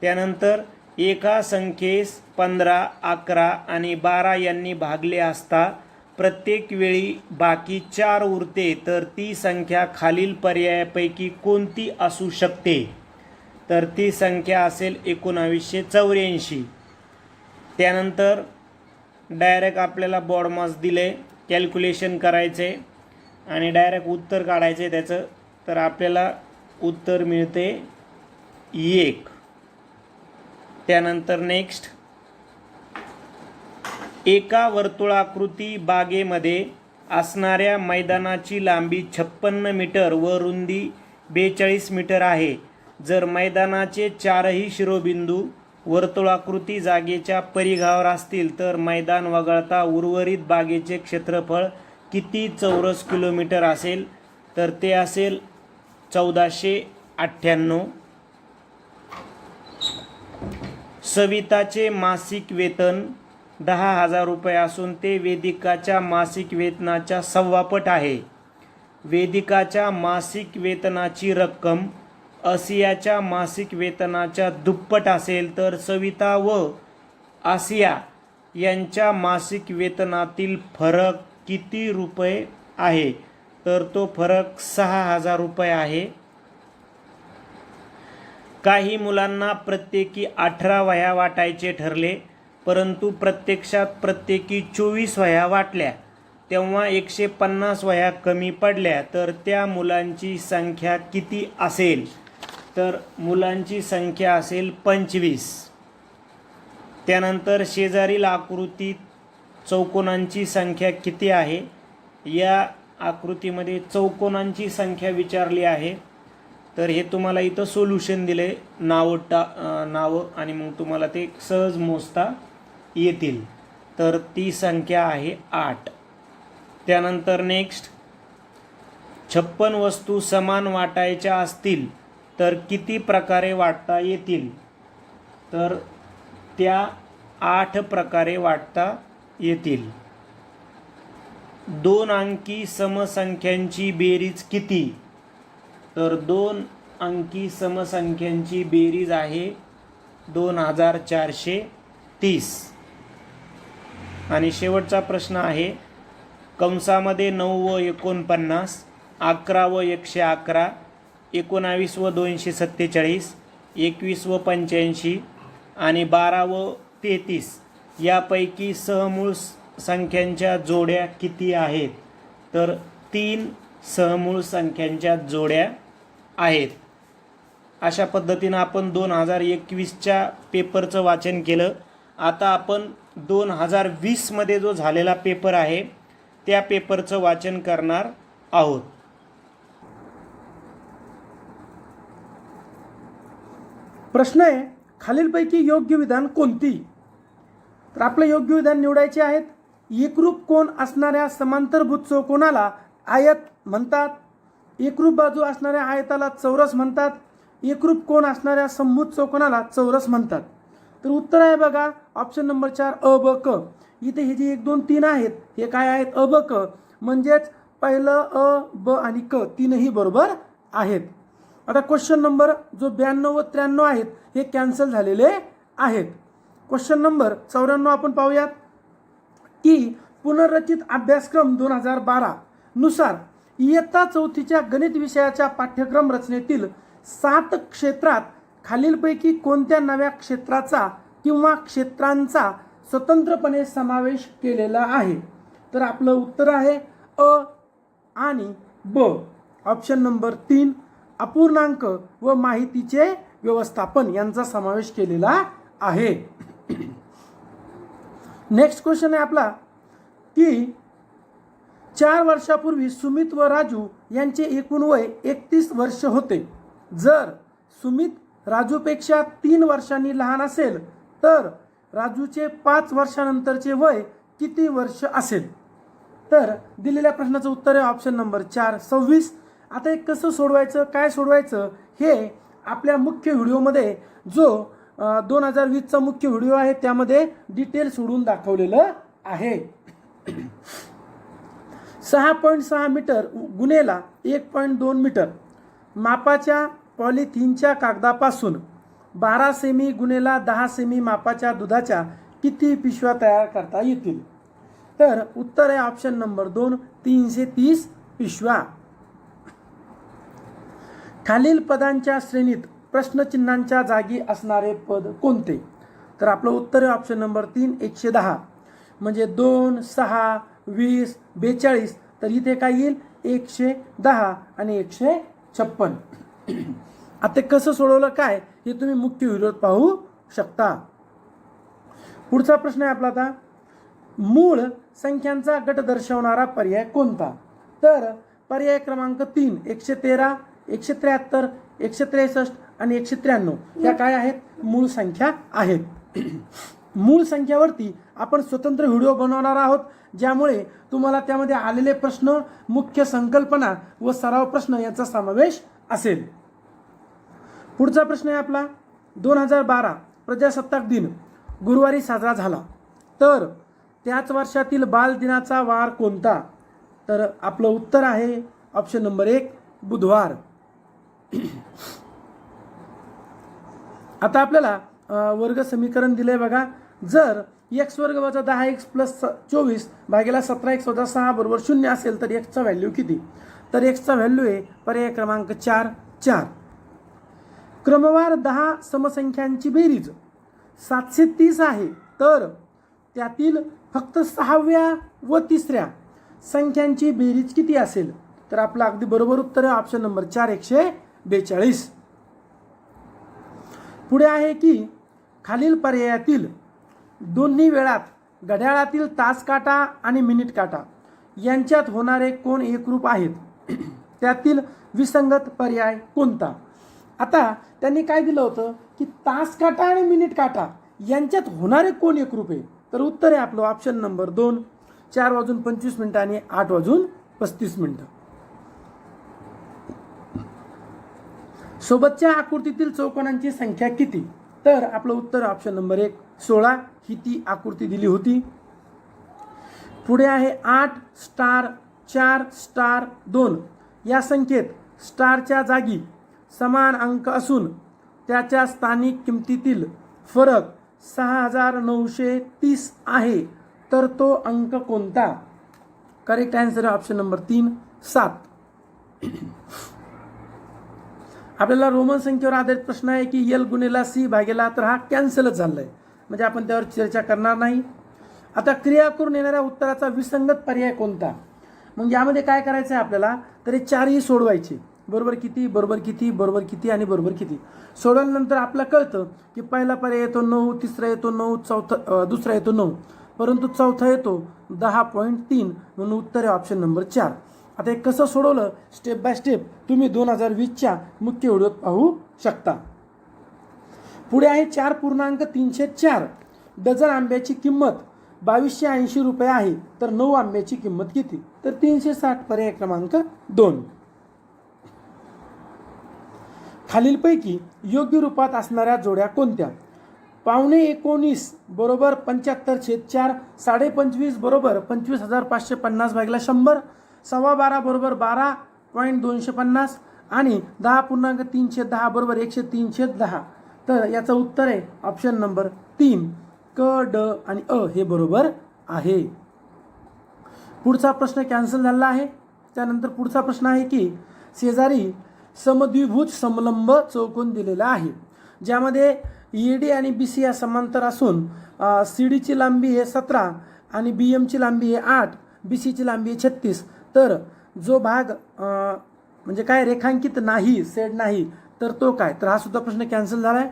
त्यानंतर एका संख्येस 15, 11 आणि 12 यांनी भागले असता प्रत्येक वेळी बाकी 4 उरते, तर ती संख्या खालील पर्यायापैकी कोणती असू शकते? तर ती संख्या असेल 1984. त्यानंतर डायरेक्ट आपल्याला बॉड मास दिले, कॅल्क्युलेशन करायचे आणि डायरेक्ट उत्तर काढायचे त्याचं, तर आपल्याला उत्तर मिळते 1. त्यानंतर नेक्स्ट, एका वर्तुळाकृती बागेमध्ये असणाऱ्या मैदानाची लांबी 56 मीटर व रुंदी 42 मीटर आहे. जर मैदानाचे 4ही शिरोबिंदू वर्तुळाकृती जागेच्या परिघावर असतील तर मैदान वगळता उर्वरित बागेचे क्षेत्रफळ किती चौरस किलोमीटर असेल? तर ते असेल 1498. सविताचे मासिक वेतन 10,000 रुपये असून ते वेदिकाच्या मासिक वेतनाच्या 1.25 पट आहे. वेदिकाच्या मासिक वेतनाची रक्कम आसियाच्या मासिक वेतनाच्या 2 पट असेल तर सविता व आसिया यांच्या मासिक वेतनातील फरक किती रुपये आहे? तर तो फरक 6,000 रुपये आहे. काही मुलांना प्रत्येकी 18 वह्या वाटायचे ठरले, परंतु प्रत्यक्षात प्रत्येकी 24 वह्या वाटल्या तेव्हा 150 वह्या कमी पडल्या, तर त्या मुलांची संख्या किती असेल? तर मुलांची संख्या असेल 25. त्यानंतर शेजारील आकृतीत चौकोनांची संख्या किती आहे? या आकृतीमध्ये चौकोनांची संख्या विचारली आहे, तर हे तुम्हाला इथं सोल्युशन दिले, नावं आणि मग तुम्हाला ते सहज मोजता येतील. तर ती संख्या आहे 8. त्यानंतर नेक्स्ट, 56 वस्तू समान वाटायच्या असतील तर किती प्रकारे वाटता येतील? तर त्या 8 प्रकारे वाटता येतील. 2 अंकी समसंख्यांची बेरीज किती? तर 2 अंकी समसंख्यांची बेरीज आहे 2430. आणि शेवटचा प्रश्न आहे कंसामध्ये 9 व 49, 11 व 111, 19 व 247, 21 व 85 आणि 12 व 33 यापैकी सहमूळ संख्यांच्या जोड्या किती आहेत? तर 3 सहमूळ संख्यांच्या जोड्या आहेत. अशा पद्धतीनं आपण 2021च्या पेपरचं वाचन केलं. आता आपण 2020मध्ये जो झालेला पेपर आहे त्या पेपरचं वाचन करणार आहोत.
प्रश्न आहे, खालीलपैकी योग्य विधान कोणती? तर आपलं योग्य विधान निवडायचे आहेत. एकरूप कोन असणाऱ्या समांतरभुज चौकोनाला आयत म्हणतात. एकरूप बाजू असणाऱ्या आयताला चौरस म्हणतात. एकरूप कोन असणाऱ्या समभुज चौकोनाला चौरस म्हणतात. तर उत्तर आहे बघा ऑप्शन नंबर 4 अ ब क. इथे हे जे 1 2 3 आहेत हे काय आहेत? अ ब क. म्हणजेच पहिलं अ ब आणि क तीनही बरोबर आहेत. आता क्वेश्चन नंबर जो 92 व 93 आहेत हे कॅन्सल झालेले आहेत. क्वेश्चन नंबर 94 आपण पाहूयात की पुनर्रचित अभ्यासक्रम 2012 नुसार इयत्ता 4थीच्या गणित विषयाच्या पाठ्यक्रम रचनेतील 7 क्षेत्रात खालीलपैकी कोणत्या नव्या क्षेत्राचा किंवा क्षेत्रांचा स्वतंत्रपणे समावेश केलेला आहे? तर आपलं उत्तर आहे अ आणि ब. ऑप्शन नंबर 3 अपूर्णांक व माहितीचे व्यवस्थापन यांचा समावेश केलेला आहे. नेक्स्ट क्वेश्चन आहे आपला की 4 वर्षापूर्वी सुमित व राजू यांचे एकूण वय 31 वर्ष होते. जर सुमित राजूपेक्षा 3 वर्षांनी लहान असेल तर राजूचे 5 वर्षानंतरचे वय किती वर्ष असेल? तर दिलेल्या प्रश्नाचं उत्तर आहे ऑप्शन नंबर 4 26. आता एक कसं सोडवायचं, काय सोडवायचं हे आपल्या मुख्य व्हिडिओमध्ये जो 2020चा मुख्य व्हिडिओ आहे त्यामध्ये डिटेल सोडून दाखवलेलं आहे. 6.6 मीटर गुणेला 1.2 मीटर मापाच्या पॉलिथिनच्या कागदापासून 12 सेमी गुणेला 10 सेमी मापाच्या दुधाच्या किती पिशव्या तयार करता येतील? तर उत्तर आहे ऑप्शन नंबर 2 330 पिशव्या. खालील पदांच्या श्रेणीत प्रश्नचिन्हांच्या जागी असणारे पद कोणते? तर आपलं उत्तर आहे ऑप्शन नंबर 3 110. म्हणजे 2 6 20 42. तर इथे काय येईल 110 आणि 156. आता कसं सोडवलं काय हे तुम्ही मुख्य व्हिडिओत पाहू शकता. पुढचा प्रश्न आहे आपला आता मूळ संख्यांचा गट दर्शवणारा पर्याय कोणता? तर पर्याय क्रमांक 3 113 173 163 आणि 193 या काय आहेत? मूळ संख्या आहेत. मूळ संख्यावरती आपण स्वतंत्र व्हिडिओ बनवणार आहोत ज्यामुळे तुम्हाला त्यामध्ये आलेले प्रश्न, मुख्य संकल्पना व सराव प्रश्न याचा समावेश असेल. पुढचा प्रश्न आहे आपला 2012 प्रजासत्ताक दिन गुरुवारी साजरा झाला तर त्याच वर्षातील बाल दिनाचा वार कोणता? तर आपलं उत्तर आहे ऑप्शन नंबर 1 बुधवार. आता आपल्याला वर्ग समीकरण दिलंय बघा. जर x वर्ग वजा 10x प्लस 24 भागेला 17x वजा 6 बरोबर 0 असेल तर x चा व्हॅल्यू किती? तर x चा व्हॅल्यू आहे पर्याय क्रमांक 4 4. क्रमवार 10 समसंख्यांची बेरीज 730 आहे तर त्यातील फक्त 6व्या व 3ऱ्या संख्यांची बेरीज किती असेल? तर आपलं अगदी बरोबर उत्तर आहे ऑप्शन नंबर 4 142. पुढे आहे की खालील पर्यायातील दोन्ही वेळात घड्याळातील तास काटा आणि मिनिट काटा यांच्यात होणारे कोण एकरूप आहेत? त्यातील विसंगत पर्याय कोणता? आता त्यांनी काय दिलं होतं की तास काटा आणि मिनिट काटा यांच्यात होणारे कोण एकरूप आहे? तर उत्तर आहे आपलं ऑप्शन नंबर 2 4 वाजून 25 मिनिटं आणि 8 वाजून 35 मिनिटं. सोबतच्या आकृतीतील चौकोनांची संख्या किती? तर आपलं उत्तर ऑप्शन नंबर 1 16 ही ती आकृती दिली होती. पुढे आहे 8 स्टार 4 स्टार 2 या संख्येत स्टारच्या जागी समान अंक असून त्याच्या स्थानिक किमतीतील फरक 6,930 आहे, तर तो अंक कोणता? करेक्ट आन्सर आहे ऑप्शन नंबर 3 7. आपल्याला रोमन संख्येवर आधारित प्रश्न आहे की एल गुणिला सी भागेला, तर हा कॅन्सलच झालाय, म्हणजे आपण त्यावर चर्चा करणार नाही. आता क्रिया करून येणाऱ्या उत्तराचा विसंगत पर्याय कोणता? मग यामध्ये काय करायचं आहे आपल्याला, तर हे चारही सोडवायचे. बरोबर किती, बरोबर किती, बरोबर किती आणि बरोबर किती. सोडवल्यानंतर आपल्याला कळतं की पहिला पर्याय येतो 9, तिसरा येतो 9, दुसरा येतो 9, परंतु चौथा येतो 10.3, म्हणून उत्तर आहे ऑप्शन नंबर 4. आता हे कसं सोडवलं स्टेप बाय स्टेप तुम्ही 2020च्या मुख्य व्हिडिओत पाहू शकता. पुढे आहे 4.34 डझन आंब्याची किंमत 2280 रुपये आहे, तर 9 आंब्याची किंमत किती? तर 360, पर्याय क्रमांक 2. खालीलपैकी योग्य रूपात असणाऱ्या जोड्या कोणत्या? 19.19 बरोबर 75/4, 25.5 बरोबर 25,550 भागिले 100, 12.15 बरोबर 12.250 आणि 10.310 बरोबर 103/10. तर याचं उत्तर आहे ऑप्शन नंबर 3 क, ड आणि अ हे बरोबर आहे. पुढचा प्रश्न कॅन्सल झाला आहे. त्यानंतर पुढचा प्रश्न आहे की शेजारी समद्विभुज समलंब चौकोन दिलेला आहे, ज्यामध्ये ईडी आणि बीसी या समांतर असून सीडीची लांबी आहे 17 आणि बीएमची लांबी आहे 8, बीसीची लांबी आहे 36. तर जो भाग म्हणजे काय रेखांकित नाही, सेड नाही, तर तो काय? तर हा सुद्धा प्रश्न कॅन्सल झालाय.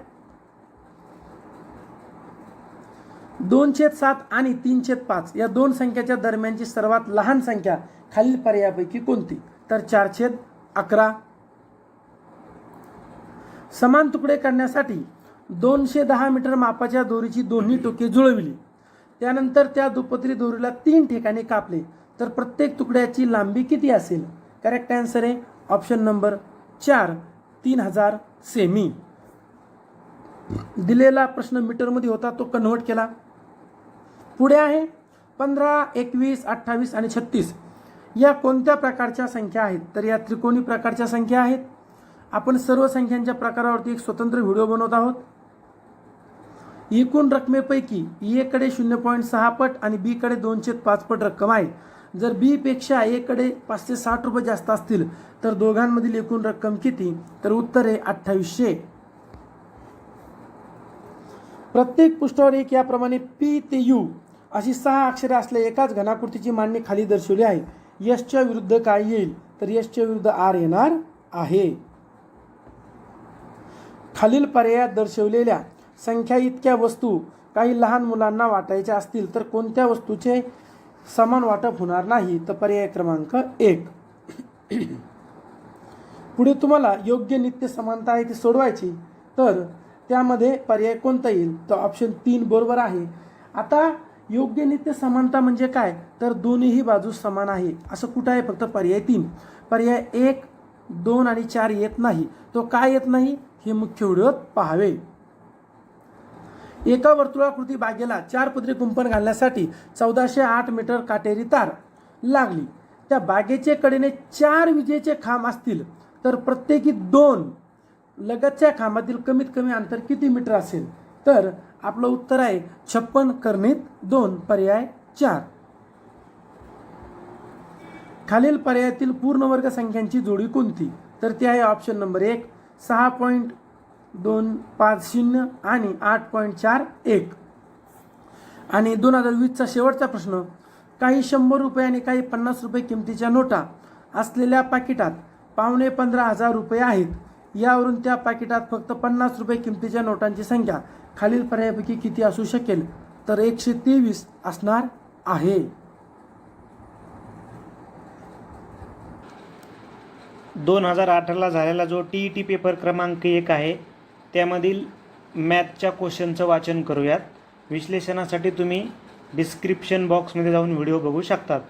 2/7 आणि 3/5 या दोन संख्याच्या दरम्यानची सर्वात लहान संख्या खालील पर्यायापैकी कोणती? तर 4/11. समान तुकडे करण्यासाठी 210 मीटर मापाच्या दोरीची दोन्ही टोके जुळविली, त्यानंतर त्या दुपत्री दोरीला 3 ठिकाणी कापले, तर प्रत्येक तुकड्याची लांबी किती असेल? करेक्ट आन्सर आहे ऑप्शन नंबर 4 3000 सेमी. दिलेला प्रश्न मीटरमध्ये होता, तो कन्व्हर्ट केला. पुढे आहे 15, 21, 28 आणि 36 या कोणत्या प्रकारच्या संख्या आहेत? तर या त्रिकोणी प्रकारच्या संख्या आहेत. आपण सर्व संख्यांच्या प्रकारावरती एक स्वतंत्र व्हिडिओ बनवत आहोत. एकूण रकमेपैकी ए कडे 0.6 पट आणि बी कडे 2/5 पट रक्कम आहे. जर बी पेक्षा ए कडे 560 रुपये जास्त असतील तर दोघांमधील एकूण रक्कम किती? तर उत्तर आहे 2800. प्रत्येक पृष्ठावर एक याप्रमाणे पी ते यू अशी 6 अक्षरे असलेल्या एकाच घनाकृतीची मांडणी खाली दर्शवली आहे. यशच्या विरुद्ध काय येईल? तर यशच्या विरुद्ध आर येणार आहे. खालील पर्यायात दर्शवलेल्या संख्या इतक्या वस्तू काही लहान मुलांना वाटायच्या असतील तर कोणत्या वस्तूचे समान वाटप होणार नाही? तर पर्याय क्रमांक 1. पुढे तुम्हाला योग्य नित्य समानता आहे ती सोडवायची, तर त्यामध्ये पर्याय कोणता येईल? तर ऑप्शन 3 बरोबर आहे. आता योग्य नित्य समानता म्हणजे काय? तर दोन्ही बाजू समान आहे असं कुठं आहे? फक्त पर्याय 3. पर्याय 1, 2 आणि 4 येत नाही. तो काय येत नाही हे मुख्य व्हिडिओत पाहावे. एका वर्तुळाकृती बागेला 4 पदरी कुंपण घालण्यासाठी 1408 मीटर काटेरी तार लागली. त्या बागेचे कडेने 4 विजेचे खांब असतील तर प्रत्येकी 2 लगतच्या खांबातील कमीत कमी अंतर किती मीटर असेल? तर आपलं उत्तर आहे 56/2 पर्याय 4. खालील पर्यायातील पूर्णवर्ग संख्यांची जोडी कोणती? तर ती आहे ऑप्शन नंबर 1 6.250 आणि 8.41. आणि 2020चा शेवटचा प्रश्न, काही 100 रुपये आणि काही 50 रुपये किमतीच्या नोटा असलेल्या पाकिटात 15,500 रुपये आहेत. यावरून त्या पाकिटात फक्त 50 रुपये किमतीच्या नोटांची संख्या खालील पर्यायापैकी किती असू शकेल? तर 123 असणार आहे.
2018ला झालेला जो TET पेपर क्रमांक 1 आहे त्यामधील मॅथच्या क्वेश्चनचं वाचन करूयात. विश्लेषणासाठी तुम्ही डिस्क्रिप्शन बॉक्समध्ये जाऊन व्हिडिओ बघू शकतात.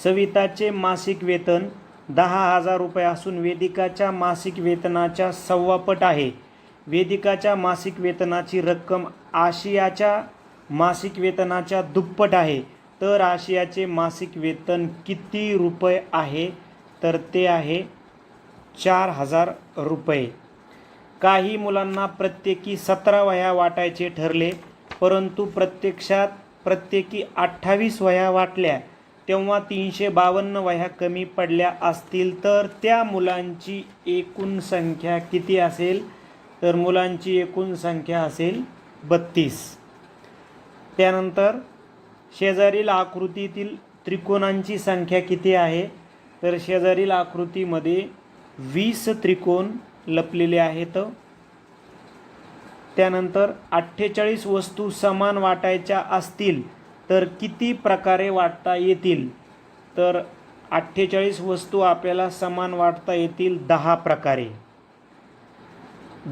सविताचे मासिक वेतन 10,000 रुपये असून वेदिकाच्या मासिक वेतनाच्या 1.25 पट आहे. वेदिकाच्या मासिक वेतनाची रक्कम आशियाच्या मासिक वेतनाच्या दुप्पट आहे. तर आशियाचे मासिक वेतन किती रुपये आहे? तर ते आहे 4,000 रुपये. काही मुलांना प्रत्येकी 17 वह्या वाटायचे ठरले, परंतु प्रत्यक्षात प्रत्येकी 28 वह्या वाटल्या, तेव्हा 352 वह्या कमी पडल्या असतील तर त्या मुलांची एकूण संख्या किती असेल? तर मुलांची एकूण संख्या असेल 32. त्यानंतर शेजारील आकृतीतील त्रिकोणांची संख्या किती आहे? तर शेजारील आकृतीमध्ये 20 त्रिकोण लपलेले आहेत. त्यानंतर 48 वस्तू समान वाटायच्या असतील तर किती प्रकारे वाटता येतील? तर 48 वस्तू आपल्याला समान वाटता येतील 10 प्रकारे.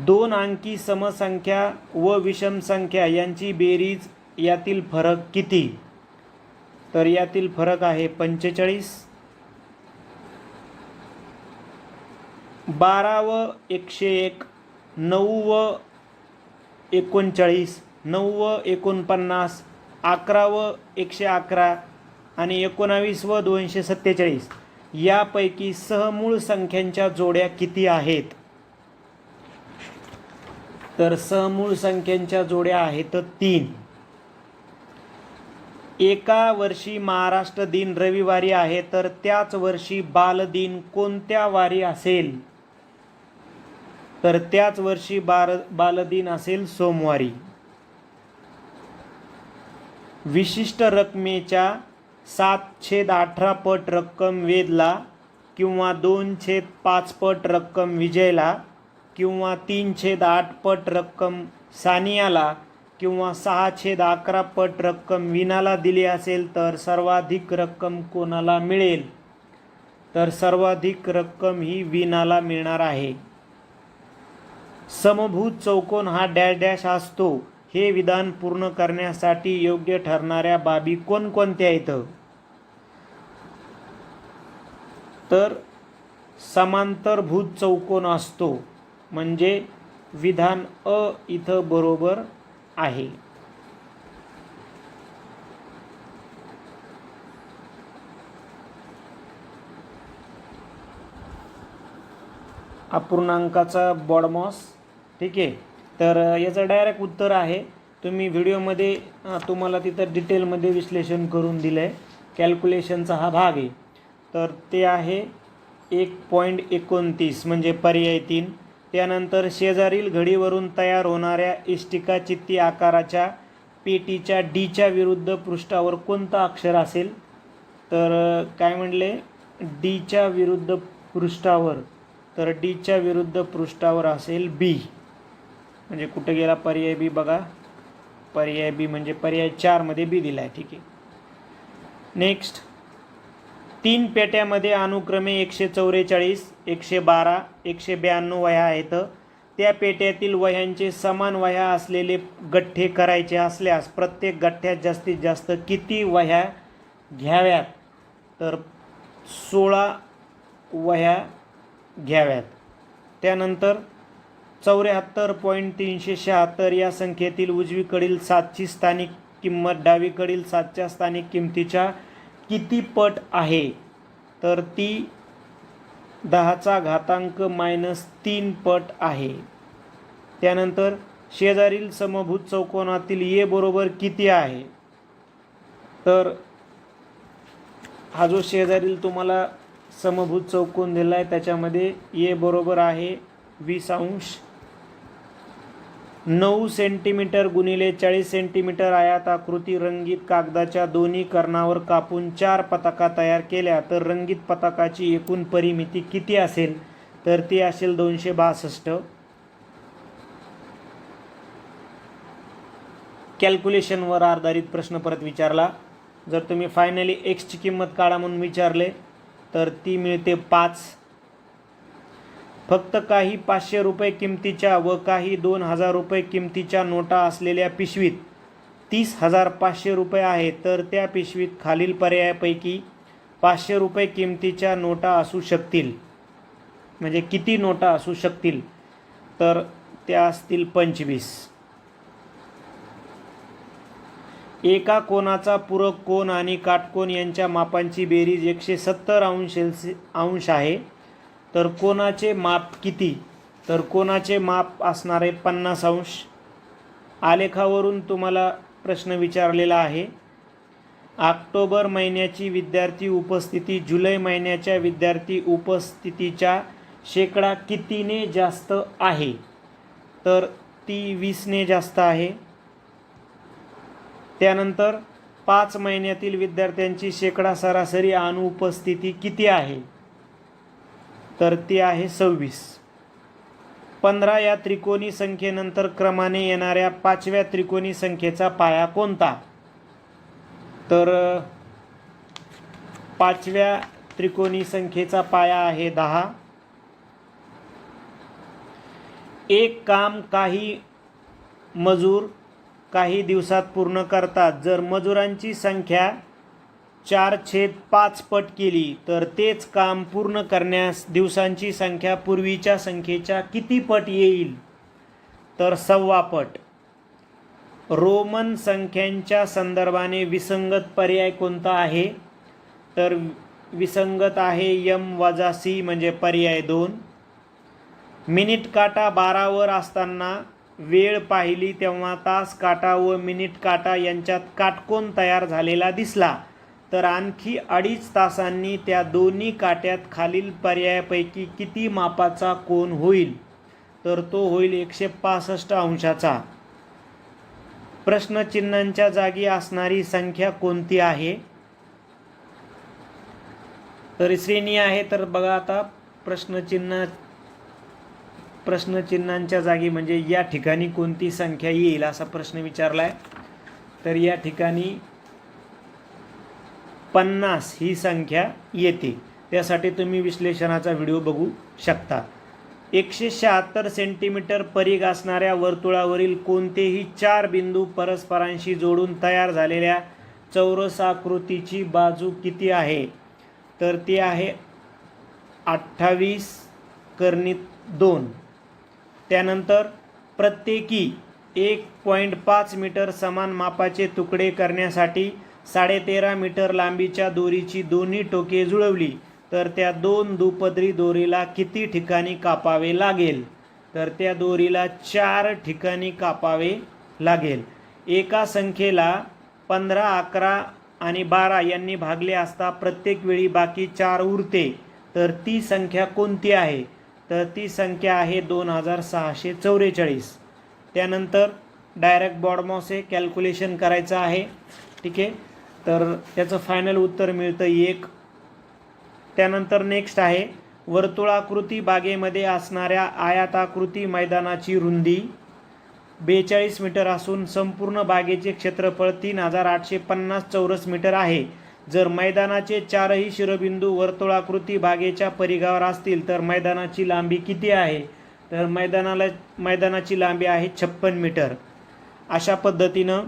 2 अंकी समसंख्या व विषम संख्या यांची बेरीज, यातील फरक किती? तर यातील फरक आहे 45. 12 व 101, 9 व 39, 9 व 49, 11 व 111 आणि 19 व 247 यापैकी सहमूळ संख्यांच्या जोड्या किती आहेत? तर सहमूळ संख्यांच्या जोड्या आहेत 3. एका वर्षी महाराष्ट्र दिन रविवारी आहे तर त्याच वर्षी बालदिन कोणत्या वारी असेल? तर त्याच वर्षी बालदिन असेल सोमवारी. विशिष्ट रकमेच्या 7/18 पट रक्कम वेदला किंवा 2/5 पट रक्कम विजयला किंवा 3/8 पट रक्कम सानियाला किंवा 6/11 पट रक्कम विनाला दिली असेल तर सर्वाधिक रक्कम कोणाला मिळेल? तर सर्वाधिक रक्कम ही विनाला मिळणार आहे. समभुज चौकोन हा डॅश डॅश असतो, हे विधान पूर्ण करण्यासाठी योग्य ठरणाऱ्या बाबी कोणकोणत्या आहेत? तर समांतरभुज चौकोन असतो, म्हणजे विधान अ इथं बरोबर आहे. अपूर्णांकाचा बॉडमॉस. ठीक आहे, तर याचं डायरेक्ट उत्तर आहे. तुम्ही व्हिडिओमध्ये तुम्हाला तिथं डिटेलमध्ये विश्लेषण करून दिलं आहे. कॅल्क्युलेशनचा हा भाग आहे, तर ते आहे 1.29 म्हणजे पर्याय 3. त्यानंतर शेजारील घडीवरून तयार होणाऱ्या इष्टिकाचित्ती आकाराच्या पेटीच्या डीच्या विरुद्ध पृष्ठावर कोणतं अक्षर असेल? तर काय म्हणले? डीच्या विरुद्ध पृष्ठावर. तर डीच्या विरुद्ध पृष्ठावर असेल बी. म्हणजे कुठे गेला पर्याय बी? बघा, पर्याय बी म्हणजे पर्याय 4 मध्ये बी दिला आहे. ठीक आहे. नेक्स्ट, 3 पेट्यामध्ये अनुक्रमे 144, 112, 192 वह्या आहेत. त्या पेट्यातील वह्यांचे समान वह्या असलेले गठ्ठे करायचे असल्यास प्रत्येक गठ्ठ्यात जास्तीत जास्त किती वह्या घ्याव्यात? तर 16 वह्या घ्याव्यात. त्यानंतर 74.376 या संख्येतील उजवीकडील 7ची स्थानिक किंमत डावीकडील 7च्या स्थानिक किंमतीच्या किती पट आहे? तर ती 10⁻³ पट आहे. त्यानंतर शेजारील समभुज चौकोनातील ए बरोबर किती आहे? तर हा जो शेजारील तुम्हाला समभुज चौकोन दिला आहे त्याच्यामध्ये ए बरोबर आहे 20 अंश. 9 सेंटीमीटर गुणिले 40 सेंटीमीटर आयताकृती रंगीत कागदाच्या दोन्ही कर्णावर कापून 4 पताका तयार केल्या तर रंगीत पताकाची एकूण परिमिती किती असेल? तर ती असेल 262. कॅल्क्युलेशनवर आधारित प्रश्न परत विचारला. जर तुम्ही फायनली एक्सची किंमत काढा म्हणून विचारले तर ती मिळते 5. फक्त काही 500 रुपये किमतीच्या व काही 2000 रुपये किमतीच्या नोटा असलेल्या पिशवीत 30,500 रुपये आहेत तर त्या पिशवीत खालील पर्यायापैकी 500 रुपये किमतीच्या नोटा असू शकतील. म्हणजे किती नोटा असू शकतील? तर त्या असतील 25. एका कोनाचा पूरक कोन आणि काटकोन यांच्या मापांची बेरीज 170 अंश आहे. तर कोनाचे माप किती? तर कोणाचे माप असणार आहे 50 अंश. आलेखावरून तुम्हाला प्रश्न विचारलेला आहे. ऑक्टोबर महिन्याची विद्यार्थी उपस्थिती जुलै महिन्याच्या विद्यार्थी उपस्थितीच्या शेकडा कितीने जास्त आहे? तर ती 20ने जास्त आहे. त्यानंतर 5 महिन्यातील विद्यार्थ्यांची शेकडा सरासरी अनुपस्थिती किती आहे? तर ती आहे 26. 15 या त्रिकोणी संख्येनंतर क्रमाने येणाऱ्या 5व्या त्रिकोणी संख्येचा पाया कोणता? तर 5व्या त्रिकोणी संख्येचा पाया आहे 10. एक काम काही मजूर काही दिवसात पूर्ण करतात. जर मजुरांची संख्या 4/5 पट केली तर तेच काम पूर्ण करण्यास दिवसांची संख्या पूर्वीच्या संख्येच्या किती पट येईल? तर 1.25 पट. रोमन संख्यांच्या संदर्भाने विसंगत पर्याय कोणता आहे? तर विसंगत आहे m-c म्हणजे पर्याय 2. मिनिट काटा 12 वर असताना वेळ पाहिली तेव्हा तास काटा व मिनिट काटा यांच्यात काटकोन तयार झालेला दिसला तर आणखी 2.5 तासांनी त्या दोन्ही काट्यात खालील पर्यायापैकी किती मापाचा कोन होईल? तर तो होईल 165 अंशाचा. प्रश्नचिन्हांच्या जागी असणारी संख्या कोणती आहे? तर श्रेणी आहे. तर बघा आता प्रश्नचिन्हांच्या जागी म्हणजे या ठिकाणी कोणती संख्या येईल असा प्रश्न विचारला आहे. तर या ठिकाणी 50 ही संख्या येते. त्यासाठी तुम्ही विश्लेषणाचा व्हिडिओ बघू शकता. 176 सेंटीमीटर परिघ असणाऱ्या वर्तुळावरील कोणतेही 4 बिंदू परस्परांशी जोडून तयार झालेल्या चौरसाकृतीची बाजू किती आहे? तर ती आहे 28/2. त्यानंतर प्रत्येकी 1.5 मीटर समान मापाचे तुकडे करण्यासाठी 13.5 मीटर लांबीच्या दोरीची दोन्ही टोके जुळवली तर त्या 2 दुपदरी दोरीला किती ठिकाणी कापावे लागेल? तर त्या दोरीला 4 ठिकाणी कापावे लागेल. एका संख्येला 15, 11 आणि 12 यांनी भागले असता प्रत्येक वेळी बाकी 4 उरते तर ती संख्या कोणती आहे? तर ती संख्या आहे 2644. त्यानंतर डायरेक्ट बॉडमॉसे कॅल्क्युलेशन करायचं आहे. ठीक आहे. तर त्याचं फायनल उत्तर मिळतं 1. त्यानंतर नेक्स्ट आहे वर्तुळाकृती बागेमध्ये असणाऱ्या आयताकृती मैदानाची रुंदी 42 मीटर असून संपूर्ण बागेचे क्षेत्रफळ 3850 चौरस मीटर आहे. जर मैदानाचे 4ही शिरोबिंदू वर्तुळाकृती बागेच्या परिघावर असतील तर मैदानाची लांबी किती आहे? तर मैदानाची लांबी आहे 56 मीटर. अशा पद्धतीनं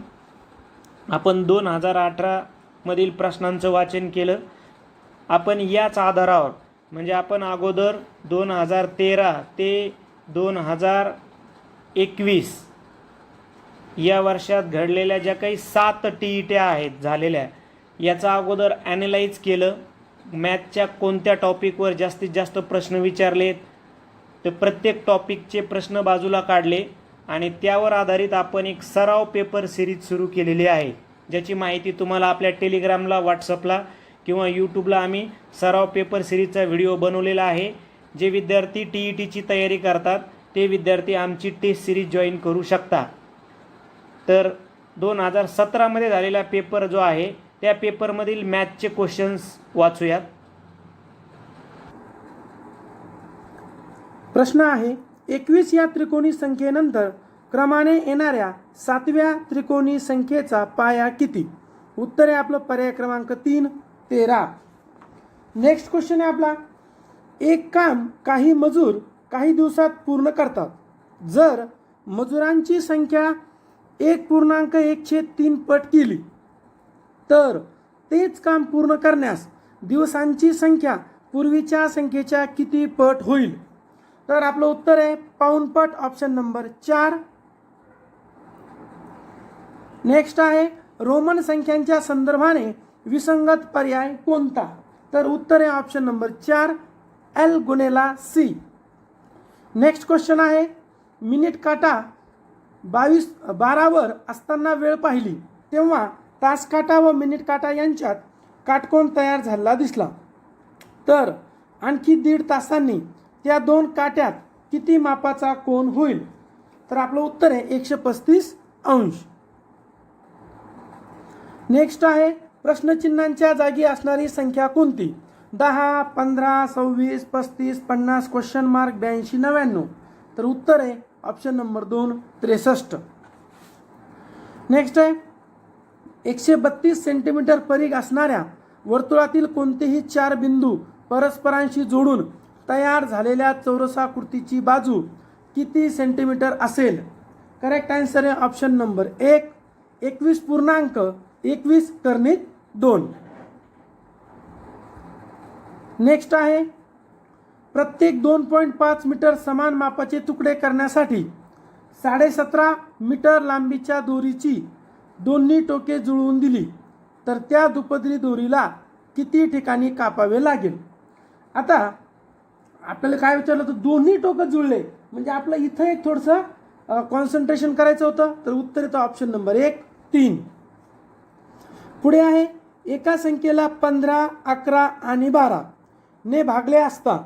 आपण 2018 मधील प्रश्नांचं वाचन केलं. आपण याच आधारावर म्हणजे आपण अगोदर 2013 ते 2021 या वर्षात घडलेल्या ज्या काही 7 TET आहेत झालेल्या याचा अगोदर ॲनालाइज केलं. मॅथच्या कोणत्या टॉपिकवर जास्तीत जास्त प्रश्न विचारलेत तर प्रत्येक टॉपिकचे प्रश्न बाजूला काढले आणि त्यावर आधारित आपण एक सराव पेपर सिरीज सुरू केलेली आहे ज्याची माहिती तुम्हाला आपल्या टेलिग्रामला, व्हॉट्सअपला किंवा यूट्यूबला आम्ही सराव पेपर सिरीजचा व्हिडिओ बनवलेला आहे. जे विद्यार्थी TETची तयारी करतात ते विद्यार्थी आमची टेस्ट सिरीज जॉईन करू शकता. तर 2017 मध्ये झालेला पेपर जो आहे त्या पेपरमधील मॅथचे क्वेश्चन्स वाचूयात.
प्रश्न आहे 21 या त्रिकोणी संख्येनंतर क्रमाने येणाऱ्या 7व्या त्रिकोणी संख्येचा पाया किती? उत्तर आहे आपलं पर्याय क्रमांक 3, 13. नेक्स्ट क्वेश्चन आहे आपला एक काम काही मजूर काही दिवसात पूर्ण करतात. जर मजुरांची संख्या 1.1/3 पट केली तर तेच काम पूर्ण करण्यास दिवसांची संख्या पूर्वीच्या संख्येच्या किती पट होईल? तर आपलं उत्तर आहे पाऊणपट, ऑप्शन नंबर 4. नेक्स्ट आहे रोमन संख्यांच्या संदर्भाने विसंगत पर्याय कोणता? तर उत्तर आहे option number 4, L × C. Next question आहे, मिनिट काटा 12वर असताना वेळ पाहिली तेव्हा तास काटा व मिनिट काटा यांच्यात काटकोन तयार झालेला दिसला, तर आणखी 1.5 तासांनी त्या दोन काट्यात किती मापाचा कोन होईल? तर आपलं उत्तर आहे 135 अंश. नेक्स्ट आहे, प्रश्नचिन्हांच्या जागी असणारी संख्या कोणती? 10, 15, 26, 35, 50, क्वेश्चन मार्क, 82, 99. तर उत्तर आहे ऑप्शन नंबर 2, 63. नेक्स्ट आहे, 132 सेंटीमीटर परिघ असणाऱ्या वर्तुळातील कोणतेही 4 बिंदू परस्परांशी जोडून तयार झालेल्या चौरसाकृतीची बाजू किती सेंटीमीटर असेल? करेक्ट आन्सर आहे ऑप्शन नंबर 1, 21.21/2. नेक्स्ट आहे, प्रत्येक 2.5 मीटर समान मापाचे तुकडे करण्यासाठी 17.5 मीटर लांबीच्या दोरीची दोन्ही टोके जुळवून दिली तर त्या दुपदरी दोरीला किती ठिकाणी कापावे लागेल? आता आपल्याला काय विचारलं तर दोन्ही टोकं जुळले म्हणजे आपलं इथं एक थोडंसं कॉन्सन्ट्रेशन करायचं होतं, तर उत्तर येतं ऑप्शन नंबर 1, 3. पुढे आहे, एका संख्येला 15, 11 आणि 12 ने भागले असता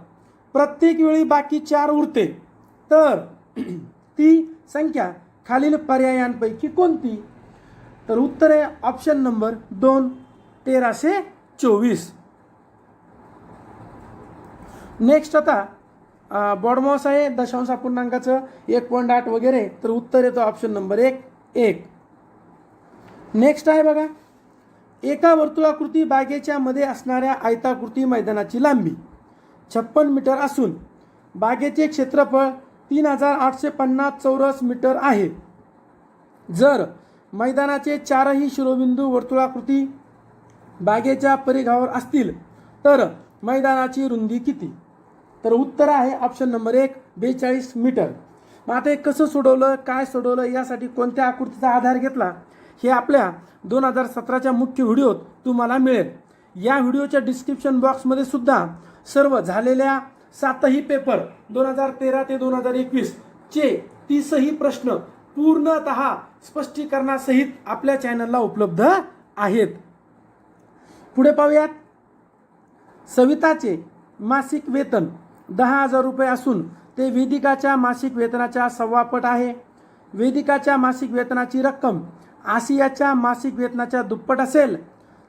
प्रत्येक वेळी बाकी 4 उरते, तर ती संख्या खालील पर्यायांपैकी कोणती? तर उत्तर आहे ऑप्शन नंबर 2, 1324. नेक्स्ट आता बॉडमॉस आहे दशांश अपूर्णांकाचं 1.8 वगैरे, तर उत्तर येतं ऑप्शन नंबर 1, 1. नेक्स्ट आहे बघा, एका वर्तुळाकृती बागेच्या मध्ये असणाऱ्या आयताकृती मैदानाची लांबी 56 मीटर असून बागेचे क्षेत्रफळ 3850 चौरस मीटर आहे. जर मैदानाचे 4ही शिरोबिंदू वर्तुळाकृती बागेच्या परिघावर असतील तर मैदानाची रुंदी किती? तर उत्तर आहे ऑप्शन नंबर 1, 42 मीटर. मग आता हे कसं सोडवलं, काय सोडवलं, यासाठी कोणत्या आकृतीचा आधार घेतला हे आपल्या 2017च्या मुख्य व्हिडिओत तुम्हाला मिळेल. या व्हिडिओच्या डिस्क्रिप्शन बॉक्समध्ये सुद्धा सर्व झालेल्या 7ही पेपर 2013 ते 2021 चे 30ही प्रश्न पूर्णतः स्पष्टीकरणासहित आपल्या चॅनलला उपलब्ध आहेत. पुढे पाहूयात, सविताचे मासिक वेतन 10,000 रुपये असून ते वेदिकाच्या मासिक वेतनाच्या 1.25 पट आहे. वेदिकाच्या मासिक वेतनाची रक्कम आसियाच्या मासिक वेतनाच्या दुप्पट असेल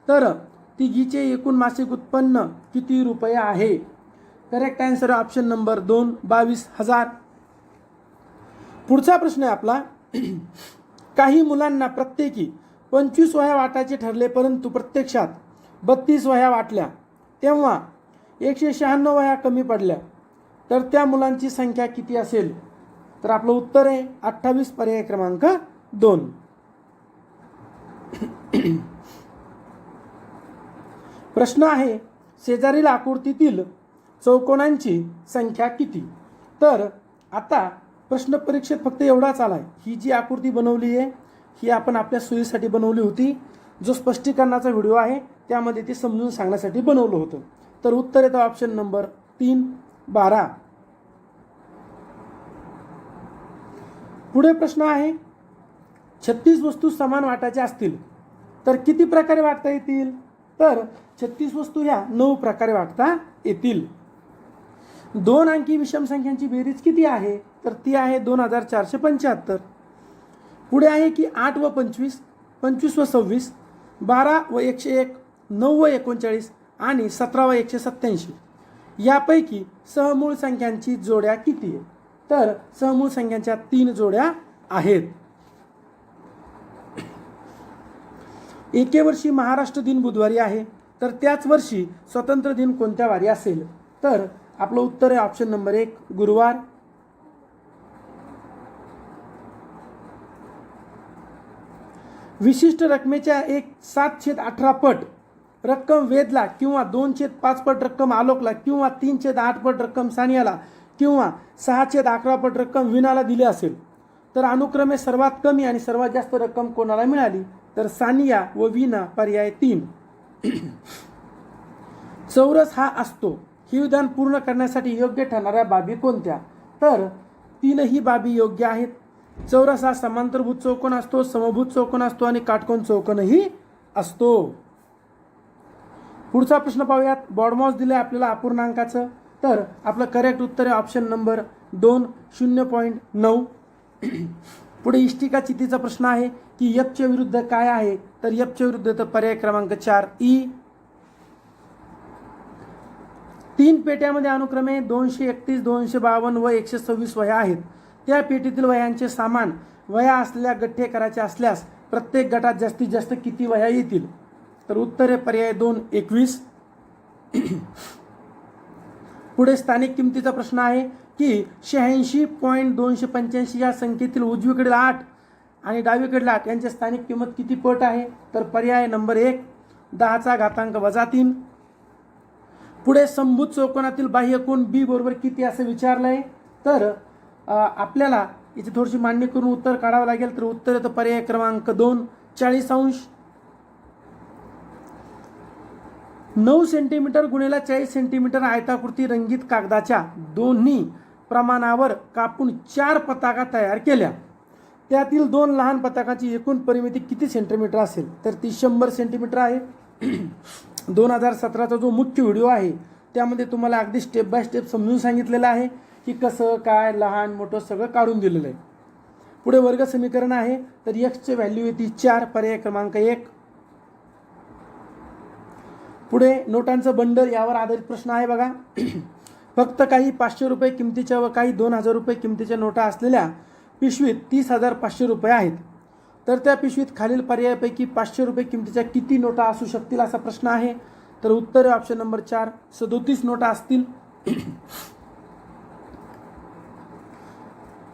तर तिघीचे एकूण मासिक उत्पन्न किती रुपये आहे? Correct answer option number 2, 22,000. पुढचा प्रश्न आहे आपला, काही मुलांना प्रत्येकी 25 वह्या वाटायचे ठरले परंतु प्रत्यक्षात 32 वह्या वाटल्या तेव्हा 196 वह्या कमी पडल्या, तर त्या मुलांची संख्या किती असेल? तर आपलं उत्तर आहे 28, पर्याय क्रमांक 2. प्रश्न आहे, शेजारील आकृतीतील चौकोनांची संख्या किती? तर आता प्रश्न परीक्षेत फक्त एवढाच आलाय, ही जी आकृती बनवली आहे ही आपण आपल्या सोयीसाठी बनवली होती. जो स्पष्टीकरणाचा व्हिडिओ आहे त्यामध्ये ते समजून सांगण्यासाठी बनवलं होतं. तर उत्तर येतं ऑप्शन नंबर 3, 12. पुढे प्रश्न आहे, 36 वस्तू समान वाटायच्या असतील तर किती प्रकारे वाटता येतील? तर 36 वस्तू ह्या 9 प्रकारे वाटता येतील. 2 अंकी विषम संख्यांची बेरीज किती आहे? तर ती आहे 2475. पुढे आहे की 8 व 25, 25 व 26, 12 व 101, 9 व 39 आणि 17 व 187 यापैकी सहमूळ संख्यांची जोड्या किती आहे? तर सहमूळ संख्यांच्या 3 जोड्या आहेत. एके वर्षी महाराष्ट्र दिन बुधवारी आहे तर त्याच वर्षी स्वतंत्र दिन कोणत्या वारी असेल? तर आपलं उत्तर आहे ऑप्शन नंबर 1, गुरुवार. विशिष्ट रकमेच्या 7/18 पट रक्कम वेदला किंवा 2/5 पट रक्कम आलोकला किंवा 3/8 पट रक्कम सानियाला किंवा 6/11 पट रक्कम विनाला दिली असेल तर अनुक्रमे सर्वात कमी आणि सर्वात जास्त रक्कम कोणाला मिळाली? तर सानिया व विना, पर्याय 3. चौरस हा असतो हे विधान पूर्ण करण्यासाठी योग्य ठरणाऱ्या बाबी कोणत्या? तर तीनही बाबी योग्य आहेत. चौरस हा समांतरभुज चौकोन असतो, समभुज चौकोन असतो आणि काटकोन चौकोनही असतो. पुढचा प्रश्न पाहूयात. बॉडमास दिले आपल्याला अपूर्णांकाचं. तर आपलं करेक्ट उत्तर आहे ऑप्शन नंबर 2 0.9. पुढे इष्टिका चितीचा प्रश्न आहे की एफच्या विरुद्ध काय आहे. तर एफच्या विरुद्ध तर पर्याय क्रमांक 4 ई. 3 पेट्यामध्ये अनुक्रमे 231, 252 व 126 वह्या आहेत. त्या पेटीतील वह्यांचे सामान वह्या असलेल्या गठ्ठे करायचे असल्यास प्रत्येक गटात जास्तीत जास्त किती वह्या येतील. तर उत्तर आहे पर्याय 2 21. पुढे स्थानिक किमतीचा प्रश्न आहे की 86.285 या संख्येतील उजवीकडील 8 आणि डावीकडील 8 यांची स्थानिक किंमत किती पट आहे. तर पर्याय नंबर 1 10⁻³ पुढे समभुज चौकोनातील बाह्यकोन बी बरोबर किती असं विचारलंय. तर आपल्याला याची थोडीशी मांडणी करून उत्तर काढावं लागेल. तर उत्तर येतं पर्याय क्रमांक 2 40°. 9 सेंटीमीटर गुणिले 40 सेंटीमीटर आयताकृती रंगीत कागदाच्या दोन्ही प्रमाणावर कापून 4 पताका तयार केल्या. त्यातील 2 लहान पताकाची एकूण परिमिती किती सेंटीमीटर असेल. तर ती 100 सेंटीमीटर आहे. 2017चा जो मुख्य व्हिडिओ आहे त्यामध्ये तुम्हाला अगदी स्टेप बाय स्टेप समजून सांगितलेलं आहे की कसं काय लहान मोठं सगळं काढून दिलेलं आहे. पुढे वर्ग समीकरण आहे. तर एक्सचे व्हॅल्यू येते 4 पर्याय क्रमांक 1. पुढे नोटांचं बंडल यावर आधारित प्रश्न आहे बघा. फक्त काही 500 रुपये किमतीच्या व काही 2000 रुपये किमतीच्या नोटा असलेल्या पिशवीत 30,500 रुपये आहेत. तर त्या पिशवीत खालील पर्यायापैकी 500 रुपये किमतीच्या किती नोटा असू शकतील असा प्रश्न आहे. तर उत्तर आहे ऑप्शन नंबर 4 37 नोटा असतील.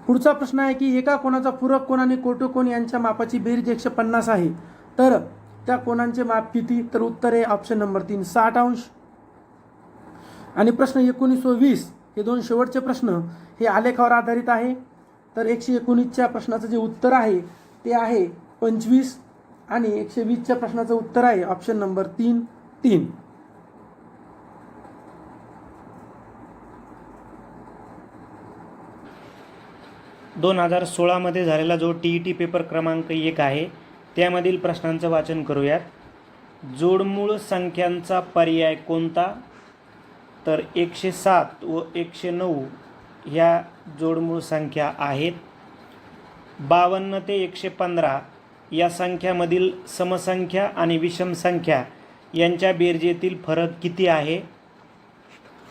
पुढचा प्रश्न आहे की एका कोणाचा पूरक कोण आणि कोटो कोण यांच्या मापाची बेरीज 150 आहे. तर त्या कोणांचे माप किती. तर उत्तर आहे ऑप्शन नंबर 3 60°. आणि प्रश्न 19 व 20 हे 2 शेवटचे प्रश्न हे आलेखावर आधारित आहे. तर 119च्या प्रश्नाचं जे उत्तर आहे ते आहे 25 आणि 120च्या प्रश्नाचं उत्तर आहे ऑप्शन नंबर 3 3.
दोन 2016 झालेला जो TET पेपर क्रमांक 1 आहे त्यामधील प्रश्नांचं वाचन करूयात. जोडमूळ संख्यांचा पर्याय कोणता. तर 107 व 109 ह्या जोडमूळ संख्या आहेत. 52 ते 115 या संख्यामधील समसंख्या आणि विषम संख्या यांच्या बेरजेतील फरक किती आहे.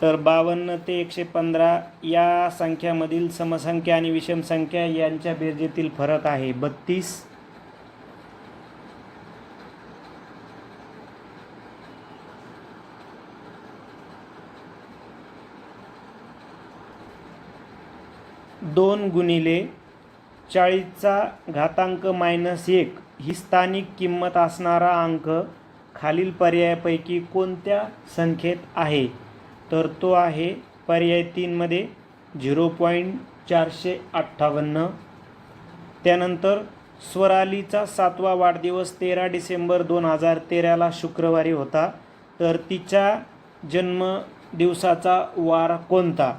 तर 52 ते 115 या संख्यामधील समसंख्या आणि विषम संख्या यांच्या बेरजेतील फरक आहे 32. दोन गुणिले 40⁻⁻1 ही स्थानिक किंमत असणारा अंक खालील पर्यायापैकी कोणत्या संख्येत आहे. तर तो आहे पर्याय 3 मध्ये 0.458. त्यानंतर स्वरालीचा 7वा वाढदिवस 13 डिसेंबर 2013ला शुक्रवारी होता. तर तिच्या जन्मदिवसाचा वार कोणता.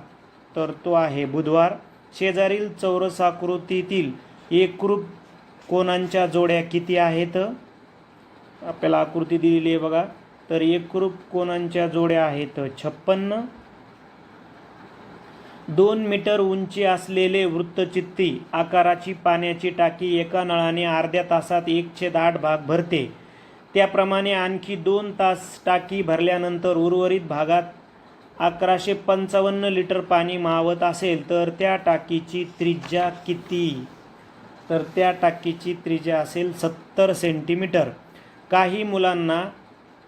तर तो आहे बुधवार. शेजारील चौरस आकृतीतील एकरूप कोणांच्या जोड्या किती आहेत. आपल्याला आकृती दिलेली आहे बघा. तर एकरूप कोणांच्या जोड्या आहेत 56. 2 मीटर उंची असलेले वृत्तचित्ती आकाराची पाण्याची टाकी एका नळाने अर्ध्या तासात 1/8 भाग भरते. त्याप्रमाणे आणखी 2 तास टाकी भरल्यानंतर उर्वरित भागात 1155 लिटर पाणी मावत असेल तर त्या टाकीची त्रिज्या किती. तर त्या टाकीची त्रिज्या असेल 70 सेंटीमीटर. काही मुलांना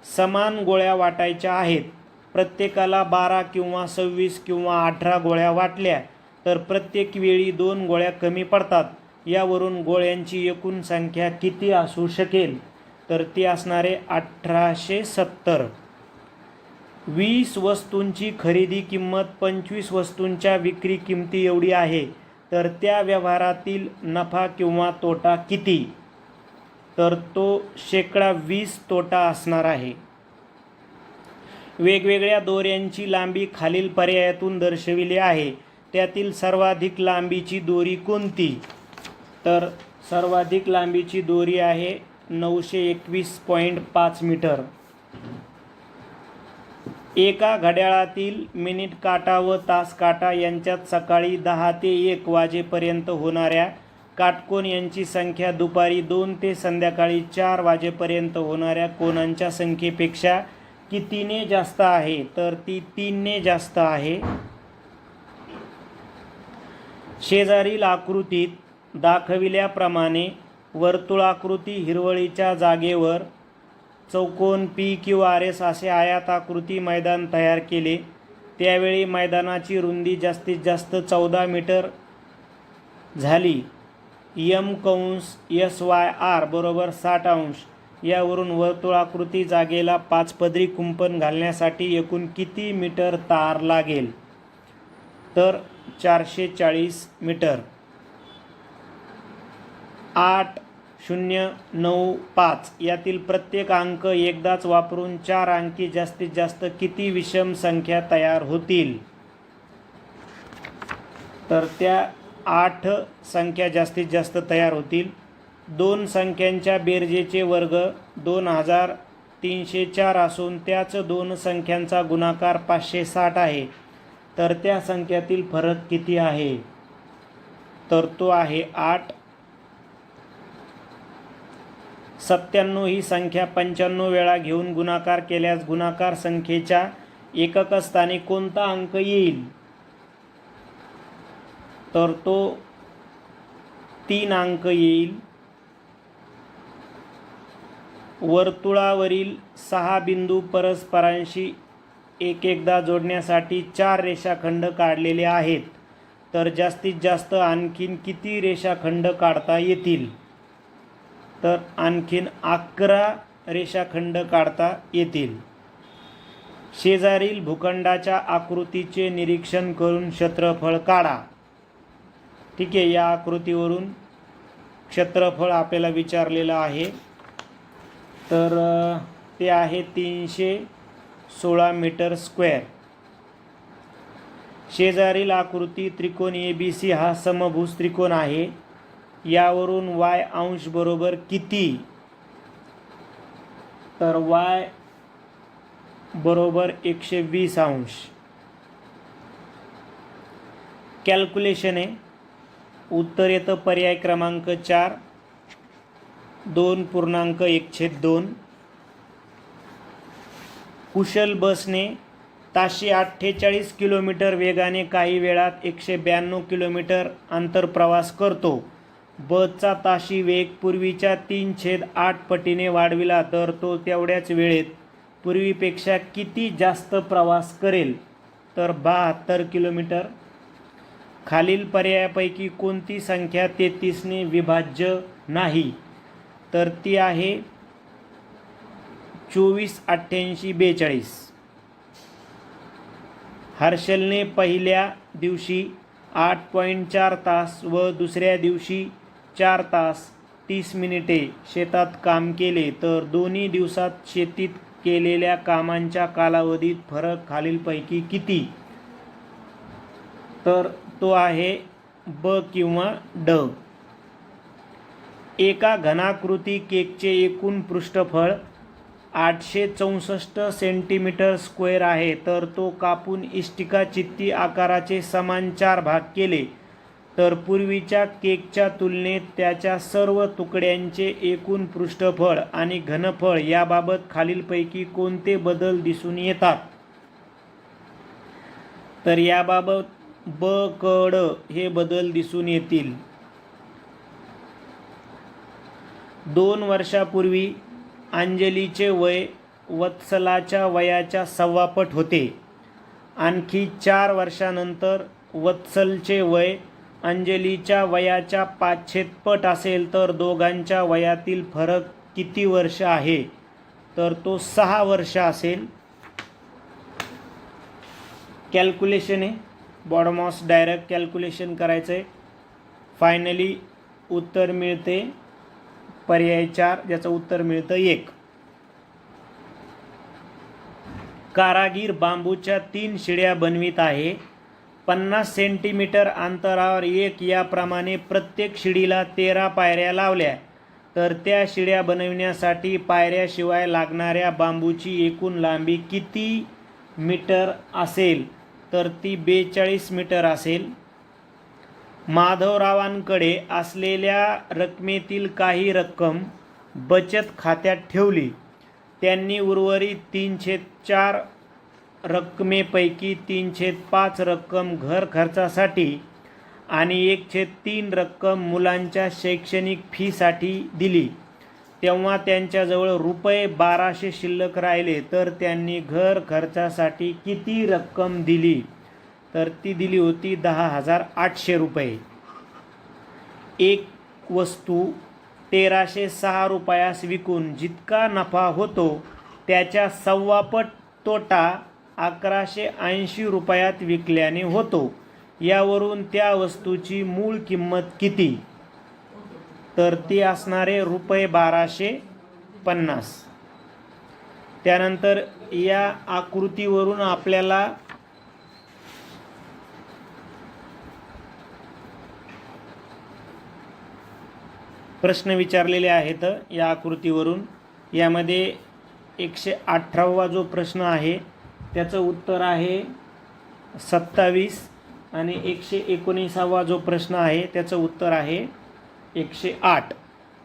समान गोळ्या वाटायच्या आहेत. प्रत्येकाला 12 किंवा 26 किंवा 18 गोळ्या वाटल्या तर प्रत्येक वेळी 2 गोळ्या कमी पडतात. यावरून गोळ्यांची एकूण संख्या किती असू शकेल. तर ती असणारे 1870. 20 वस्तूंची खरेदी किंमत 25 वस्तूंच्या विक्री किमती एवढी आहे. तर त्या व्यवहारातील नफा किंवा तोटा किती. तर तो 20% तोटा असणार आहे. वेगवेगळ्या दोऱ्यांची लांबी खालील पर्यायातून दर्शविली आहे. त्यातील सर्वाधिक लांबीची दोरी कोणती? तर सर्वाधिक लांबीची दोरी आहे 921.5 मीटर. एका घड्याळातील मिनिट काटा व तास काटा यांच्यात सकाळी 10 ते 1 वाजेपर्यंत होणाऱ्या काटकोन यांची संख्या दुपारी 2 ते संध्याकाळी 4 वाजेपर्यंत होणाऱ्या कोनांच्या संख्येपेक्षा कितीने जास्त आहे? तर ती 3 ने जास्त आहे. शेजारील आकृतीत दाखविल्याप्रमाणे वर्तुळाकृती हिरवळीच्या जागेवर चौकोन पी क्यू आर एस असे आयताकृती मैदान तयार केले. त्यावेळी मैदानाची रुंदी जास्तीत जास्त 14 मीटर झाली. एम कंस एस वाय आर बरोबर 60 अंश यावरून वर्तुळाकृती जागेला 5 पदरी कुंपण घालण्यासाठी एकूण किती मीटर तार लागेल? तर 440 मीटर. 8095 यातील प्रत्येक अंक एकदाच वापरून 4 अंकी जास्तीत जास्त किती विषम संख्या तयार होतील? तर त्या 8 संख्या जास्तीत जास्त तयार होतील. 2 संख्यांच्या बेरजेचे वर्ग 2304 असून त्याच 2 संख्यांचा गुणाकार 560 आहे. तर त्या संख्यातील फरक किती आहे? तर तो आहे 8. 97 ही संख्या 95 वेळा घेऊन गुणाकार केल्यास गुणाकार संख्येच्या एकक स्थानी कोणता अंक येईल? तर तो 3 अंक येईल. वर्तुळावरील 6 बिंदू परस्परांशी एकदा जोडण्यासाठी 4 रेषाखंड काढलेले आहेत. तर जास्तीत जास्त आणखीन किती रेषाखंड काढता येतील? तर आणखीन 11 रेषाखंड काढता येतील. शेजारील भूखंडाच्या आकृतीचे निरीक्षण करून क्षेत्रफळ काढा. ठीक आहे, या आकृतीवरून क्षेत्रफळ आपल्याला विचारलेलं आहे. तर ते आहे 316 मीटर स्क्वेअर. शेजारील आकृती त्रिकोण ABC हा समभुज त्रिकोण आहे. यावरून y अंश बरोबर किती? तर y बरोबर 120 अंश. कॅल्क्युलेशन आहे. उत्तर येतं पर्याय क्रमांक 4 2.1/2. कुशल बसने ताशी 48 किलोमीटर वेगाने काही वेळात 192 किलोमीटर अंतर प्रवास करतो. बसचा ताशी वेग पूर्वीच्या 3/8 पटीने वाढविला तर तो तेवढ्याच वेळेत पूर्वीपेक्षा किती जास्त प्रवास करेल? तर 72 किलोमीटर. खालील पर्यायापैकी कोणती संख्या 33 ने विभाज्य नाही? तर ती आहे 24, 88, 42. हर्षलने पहिल्या दिवशी 8.4 तास व दुसऱ्या दिवशी 4 तास 30 मिनिटे शेतात काम केले. तर दोन्ही दिवसात शेतीत केलेल्या कामांच्या कालावधीत फरक खालीलपैकी किती? तर तो आहे ब किंवा ड. एका घनाकृती केकचे एकूण पृष्ठफळ 864 सेंटीमीटर स्क्वेअर आहे. तर तो कापून इष्टिका चित्ती आकाराचे समान 4 भाग केले तर पूर्वीच्या केकच्या तुलनेत त्याच्या सर्व तुकड्यांचे एकूण पृष्ठफळ आणि घनफळ याबाबत खालीलपैकी कोणते बदल दिसून येतात? तर याबाबत ब क ड हे बदल दिसून येतील. 2 वर्षापूर्वी अंजलीचे वय वत्सलाच्या वयाच्या 1.25 पट होते. आणखी 4 वर्षानंतर वत्सलचे वय अंजलीच्या वयाच्या 5/6 पट असेल तर दोघांच्या वयातील फरक किती वर्ष आहे? तर तो 6 वर्ष असेल. कॅल्क्युलेशन आहे. बॉडमॉस डायरेक्ट कॅल्क्युलेशन करायचं आहे. फायनली उत्तर मिळते पर्याय 4 ज्याचं उत्तर मिळतं 1. कारागीर बांबूच्या 3 शिड्या बनवित आहे. 50 सेंटीमीटर अंतरावर एक याप्रमाणे प्रत्येक शिडीला 13 पायऱ्या लावल्या तर त्या शिड्या बनविण्यासाठी पायऱ्याशिवाय लागणाऱ्या बांबूची एकूण लांबी किती मीटर असेल? तर ती 42 मीटर असेल. माधवरावांकडे असलेल्या रकमेतील काही रक्कम बचत खात्यात ठेवली. त्यांनी उर्वरित 3/4 रकमेपैकी 3/5 रक्कम घर खर्चासाठी आणि 1/3 रक्कम मुलांच्या शैक्षणिक फीसाठी दिली. तेव्हा त्यांच्याजवळ ₹1200 शिल्लक राहिले तर त्यांनी घर खर्चासाठी किती रक्कम दिली? तर ती दिली होती ₹10,800. एक वस्तू ₹1306 विकून जितका नफा होतो त्याच्या 1.25 पट तोटा ₹1180 विकल्याने होतो. यावरून त्या वस्तूची मूळ किंमत किती? तर ती असणारे ₹1250. त्यानंतर या आकृतीवरून आपल्याला प्रश्न विचारलेले आहेत. या आकृतीवरून यामध्ये 118वा जो प्रश्न आहे त्याचं उत्तर आहे 27 आणि 119वा जो प्रश्न आहे त्याचं उत्तर आहे 108.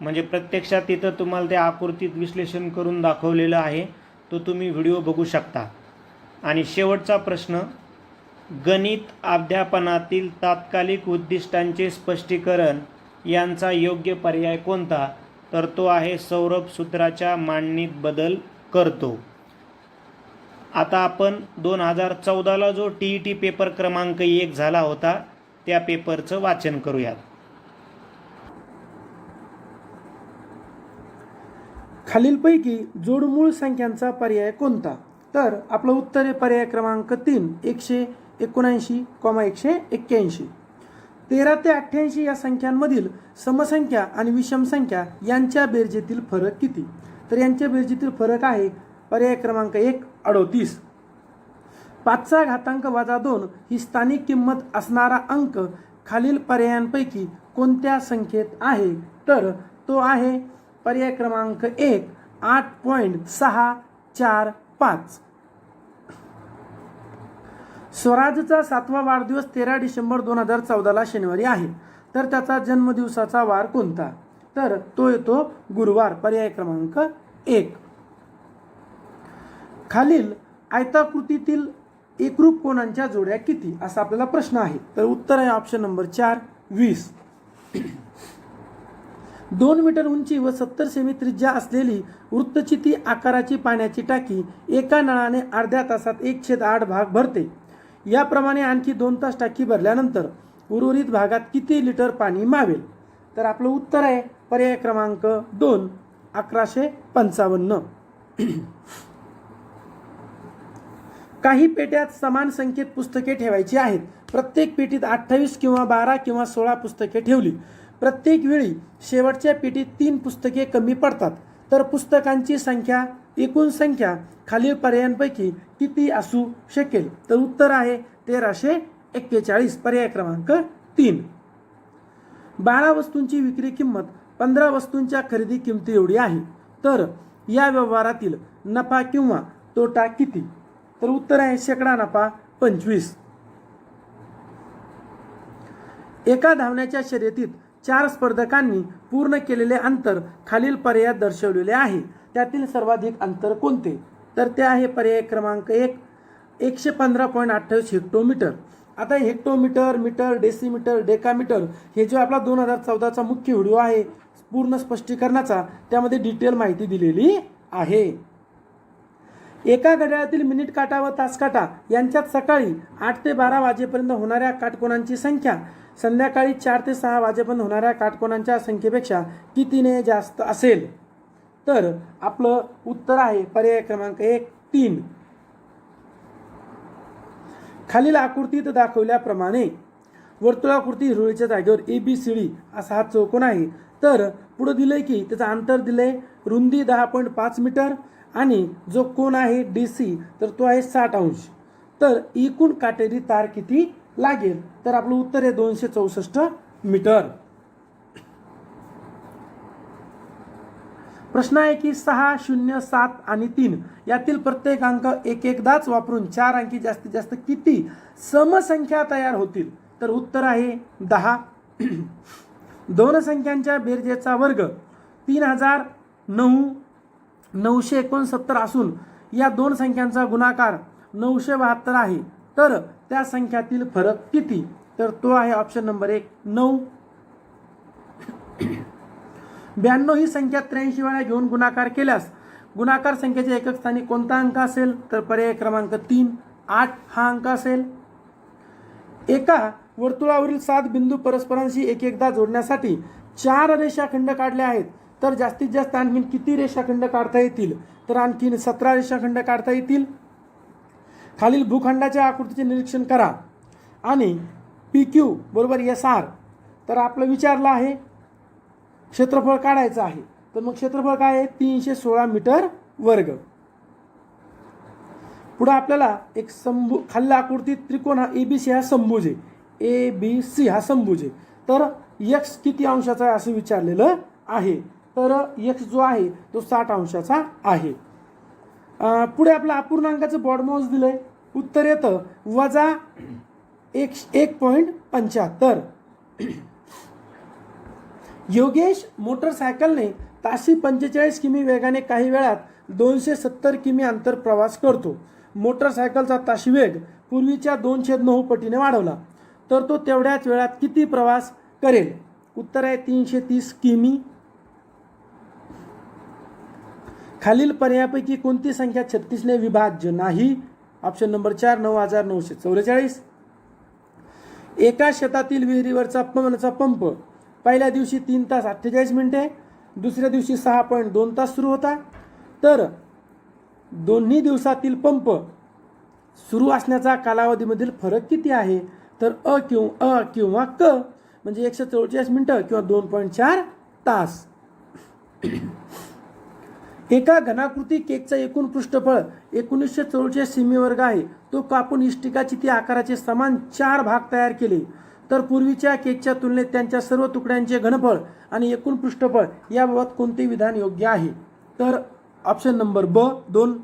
म्हणजे प्रत्यक्षात तिथं तुम्हाला त्या आकृतीत विश्लेषण करून दाखवलेलं आहे, तो तुम्ही व्हिडिओ बघू शकता. आणि शेवटचा प्रश्न, गणित अध्यापनातील तात्कालिक उद्दिष्टांचे स्पष्टीकरण यांचा योग्य पर्याय कोणता? तर तो आहे सौरभ सूत्राच्या मांडणीत बदल करतो. आता आपण 2014ला जो TET पेपर क्रमांक 1 झाला होता त्या पेपरचं वाचन करूयात.
खालीलपैकी जोडमूळ संख्यांचा पर्याय कोणता? तर आपलं उत्तर आहे पर्याय क्रमांक 3, 179,181. 13 ते 88 या संख्यांमधील समसंख्या आणि विषम संख्या यांच्या बेरजेतील फरक किती? तर यांच्या बेरजेतील फरक आहे पर्याय क्रमांक 1, 38. 5चा घातांक वजा 2 ही स्थानिक किंमत असणारा अंक खालील पर्यायांपैकी कोणत्या संख्येत आहे? तर तो आहे पर्याय क्रमांक 1, 8.645. स्वराजचा 7वा वाढदिवस 13 डिसेंबर 2014ला शनिवारी आहे, तर त्याचा जन्मदिवसाचा वार कोणता? तर तो येतो गुरुवार, पर्याय क्रमांक 1. खालील आयताकृतीतील एकरूप कोनांच्या जोड्या किती? असा आपल्याला प्रश्न आहे. तर उत्तर आहे ऑप्शन नंबर 4, 20. 2 मीटर उंची व 70 सेमी त्रिज्या असलेली वृत्तचिती आकाराची पाण्याची टाकी एका नळाने अर्ध्या तासात 1/8 भाग भरते. याप्रमाणे आणखी 2 तास टाकी भरल्यानंतर उर्वरित भागात किती लिटर पाणी मावेल? तर आपलं उत्तर आहे पर्याय क्रमांक 2, 1155. काही पेट्यात समान संख्येत पुस्तके ठेवायची आहेत. प्रत्येक पेटीत 28 किंवा 12 किंवा 16 पुस्तके ठेवली. प्रत्येक वेळी शेवटच्या पेटीत 3 पुस्तके कमी पडतात, तर पुस्तकांची संख्या एकूण संख्या खालील पर्यायांपैकी किती असू शकेल? तर उत्तर आहे 1341, पर्याय क्रमांक 3. 12 वस्तूंची विक्री किंमत 15 वस्तूंच्या खरेदी किमती एवढी आहे, तर या व्यवहारातील नफा किंवा तोटा किती? तर उत्तर आहे शेकडा नफा 25. एका धावण्याच्या शर्यतीत 4 स्पर्धकांनी पूर्ण केलेले अंतर खालील पर्यायात दर्शवलेले आहे. त्यातील सर्वाधिक अंतर कोणते? तर ते आहे पर्याय क्रमांक 1, 115.28 हेक्टोमीटर. आता हेक्टोमीटर, मीटर, डेसिमीटर, डेकामीटर हे जो आपला 2014चा मुख्य व्हिडिओ आहे पूर्ण स्पष्टीकरणाचा, त्यामध्ये डिटेल माहिती दिलेली आहे. एका घड्याळातील मिनिट काटा व तास काटा यांच्यात सकाळी 8 ते 12 वाजेपर्यंत होणाऱ्या काटकोनांची संख्या संध्याकाळी 4 ते 6 वाजेपर्यंत होणाऱ्या काटकोनांच्या संख्येपेक्षा कितीने जास्त असेल? तर आपलं उत्तर आहे पर्याय क्रमांक 1, 3. खालील आकृतीत दाखवल्याप्रमाणे वर्तुळाकृती हिरवळीच्या जागेवर ABCD असा हा चौकोन आहे. तर पुढे दिलंय की त्याचं अंतर दिलंय रुंदी 10.5 मीटर आणि जो कोन आहे DC तर तो आहे 60 अंश. तर एकूण काटेरी तार किती लागेल? तर आपलं उत्तर आहे 264 मीटर. प्रश्न आहे की 6, 0, 7 आणि 3 यातील प्रत्येक अंक एकदाच वापरून 4 अंकी जास्तीत जास्त किती समसंख्या तयार होतील? तर उत्तर आहे 10. दोन संख्यांच्या बेरजेचा वर्ग 3969 असून या दोन संख्यांचा गुणाकार 972 आहे. तर त्या संख्यातील फरक किती? तर तो आहे ऑप्शन नंबर 1, 9. 92 ही संख्या 83 वेळा घेऊन गुणाकार केल्यास गुणाकार संख्येच्या एकक स्थानी कोणता अंक असेल? तर पर्याय क्रमांक 3, 8 हा अंक असेल. एका वर्तुळावरील 7 बिंदू परस्परांशी एकदा जोडण्यासाठी 4 रेषाखंड काढले आहेत. तर जास्तीत जास्त आणखीन किती रेषाखंड काढता येतील? तर आणखीन 17 रेषाखंड काढता येतील. खालील भूखंडाच्या आकृतीचे निरीक्षण करा आणि PQ बरोबर SR. तर आपलं विचारलं आहे क्षेत्रफळ काढायचं आहे. तर मग क्षेत्रफळ काय आहे? 316 मीटर वर्ग. पुढे आपल्याला एक खालील आकृतीत त्रिकोण हा ABC हा समभुज आहे. ABC हा समभुज आहे. तर x किती अंशाचा आहे असं विचारलेलं आहे. तर x जो आहे तो 60 अंशाचा आहे. पुढे आपलं अपूर्णांकाचं बॉडमाऊस दिलंय. उत्तर येतं -1.75. योगेश मोटरसायकलने ताशी 45 किमी वेगाने काही वेळात 270 किमी अंतर प्रवास करतो. मोटरसायकलचा ताशी वेग पूर्वीच्या 2/9 पटीने वाढवला तर तो तेवढ्याच वेळात किती प्रवास करेल? उत्तर आहे 330 किमी. खालील पर्यायापैकी कोणती संख्या 36 ने विभाज्य नाही? Option number 4, 9944. एका शेतातील विहिरीवरचा पवनाचा पंप पहिल्या दिवशी 3 तास 48 मिनिटे, दुसऱ्या दिवशी 6.2 तास सुरू होता. तर दोन्ही दिवसातील पंप सुरू असण्याचा कालावधीमधील फरक किती आहे? तर अ किंवा क म्हणजे 144 मिनिटं किंवा 2.4 तास. एका घनाकृती केकचा एकूण पृष्ठफळ 1944 सेमी वर्ग आहे. तो कापून इष्टिकाची ती आकाराचे समान 4 भाग तयार केले तर पूर्वीच्या केकच्या तुलनेत त्यांच्या सर्व तुकड्यांचे घनफळ आणि एकूण पृष्ठफळ याबाबत कोणते विधान योग्य आहे? तर ऑप्शन नंबर ब 2,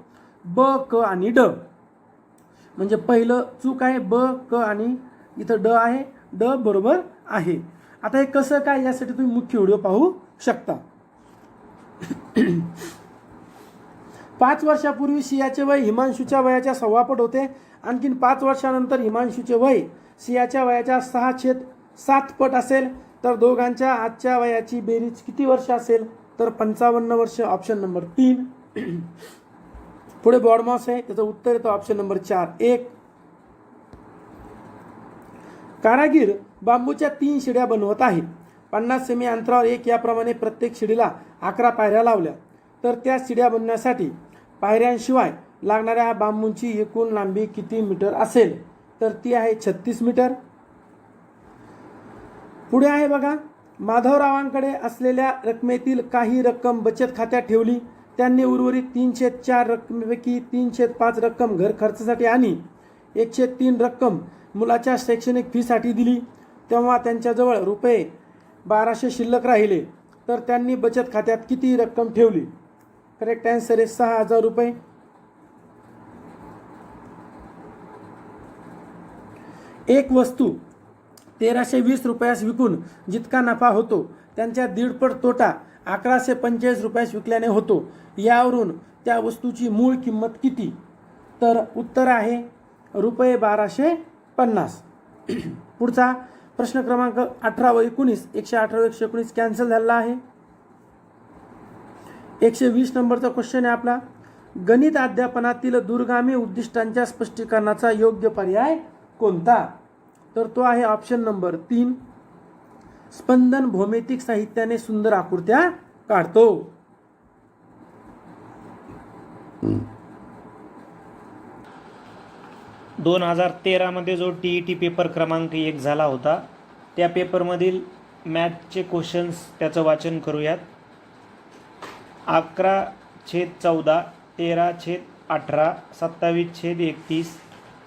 ब, क आणि ड. म्हणजे पहिलं चूक आहे ब, क आणि इथं ड आहे. ड बरोबर आहे. आता हे कसं काय यासाठी तुम्ही मुख्य व्हिडिओ पाहू शकता. 5 वर्षापूर्वी सियाचे वय हिमांशूच्या वयाच्या 1.25 पट होते. आणखीन 5 वर्षानंतर हिमांशूचे वय सियाच्या वयाच्या 6/7 पट असेल. तर दोघांच्या आजच्या वयाची बेरीज किती वर्ष असेल? तर 55 वर्ष. Option number 3. पुढे बॉडमास आहे त्याचं उत्तर येतं ऑप्शन नंबर 4, 1. कारागीर बांबूच्या 3 शिड्या बनवत आहे. 50 सेमी अंतरावर एक याप्रमाणे प्रत्येक शिडीला 11 पायऱ्या लावल्या. तर त्या शिड्या बनवण्यासाठी पायऱ्यांशिवाय लागणाऱ्या बांबूंची एकूण लांबी किती मीटर असेल? तर ती आहे 36 मीटर. पुढे आहे बघा, माधवरावांकडे असलेल्या रकमेतील काही रक्कम बचत खात्यात ठेवली. त्यांनी उर्वरित 3/4 रकमेपैकी 3/5 रक्कम घर खर्चासाठी आणि 1/3 रक्कम मुलाच्या शैक्षणिक फीसाठी दिली. तेव्हा त्यांच्याजवळ ₹1200 शिल्लक राहिले. तर त्यांनी बचत खात्यात किती रक्कम ठेवली? करेक्ट आन्सर आहे 6000 रुपये. एक वस्तू 1320 रुपयास विकून जितका नफा होतो त्यांच्या 1.5 पट तोटा 1145 रुपयास विकल्याने होतो. यावरून त्या वस्तूची मूळ किंमत किती? तर उत्तर आहे ₹1250. पुढचा प्रश्न क्रमांक 18 व 19, 118 व 119 कॅन्सल झालेला आहे. 120 नंबरचा क्वेश्चन आहे आपला. गणित अध्यापनातील दूरगामी उद्दिष्टांच्या स्पष्टीकरणाचा योग्य पर्याय कोणता? तर तो आहे ऑप्शन नंबर 3, स्पंदन भौमितिक साहित्याने सुंदर आकृत्या काढतो.
दोन 2013 मध्ये जो TET पेपर क्रमांक 1 झाला होता त्या पेपरमधील मॅथचे क्वेश्चन्स त्याचं वाचन करूयात. 11/14, 13/18, 27/31,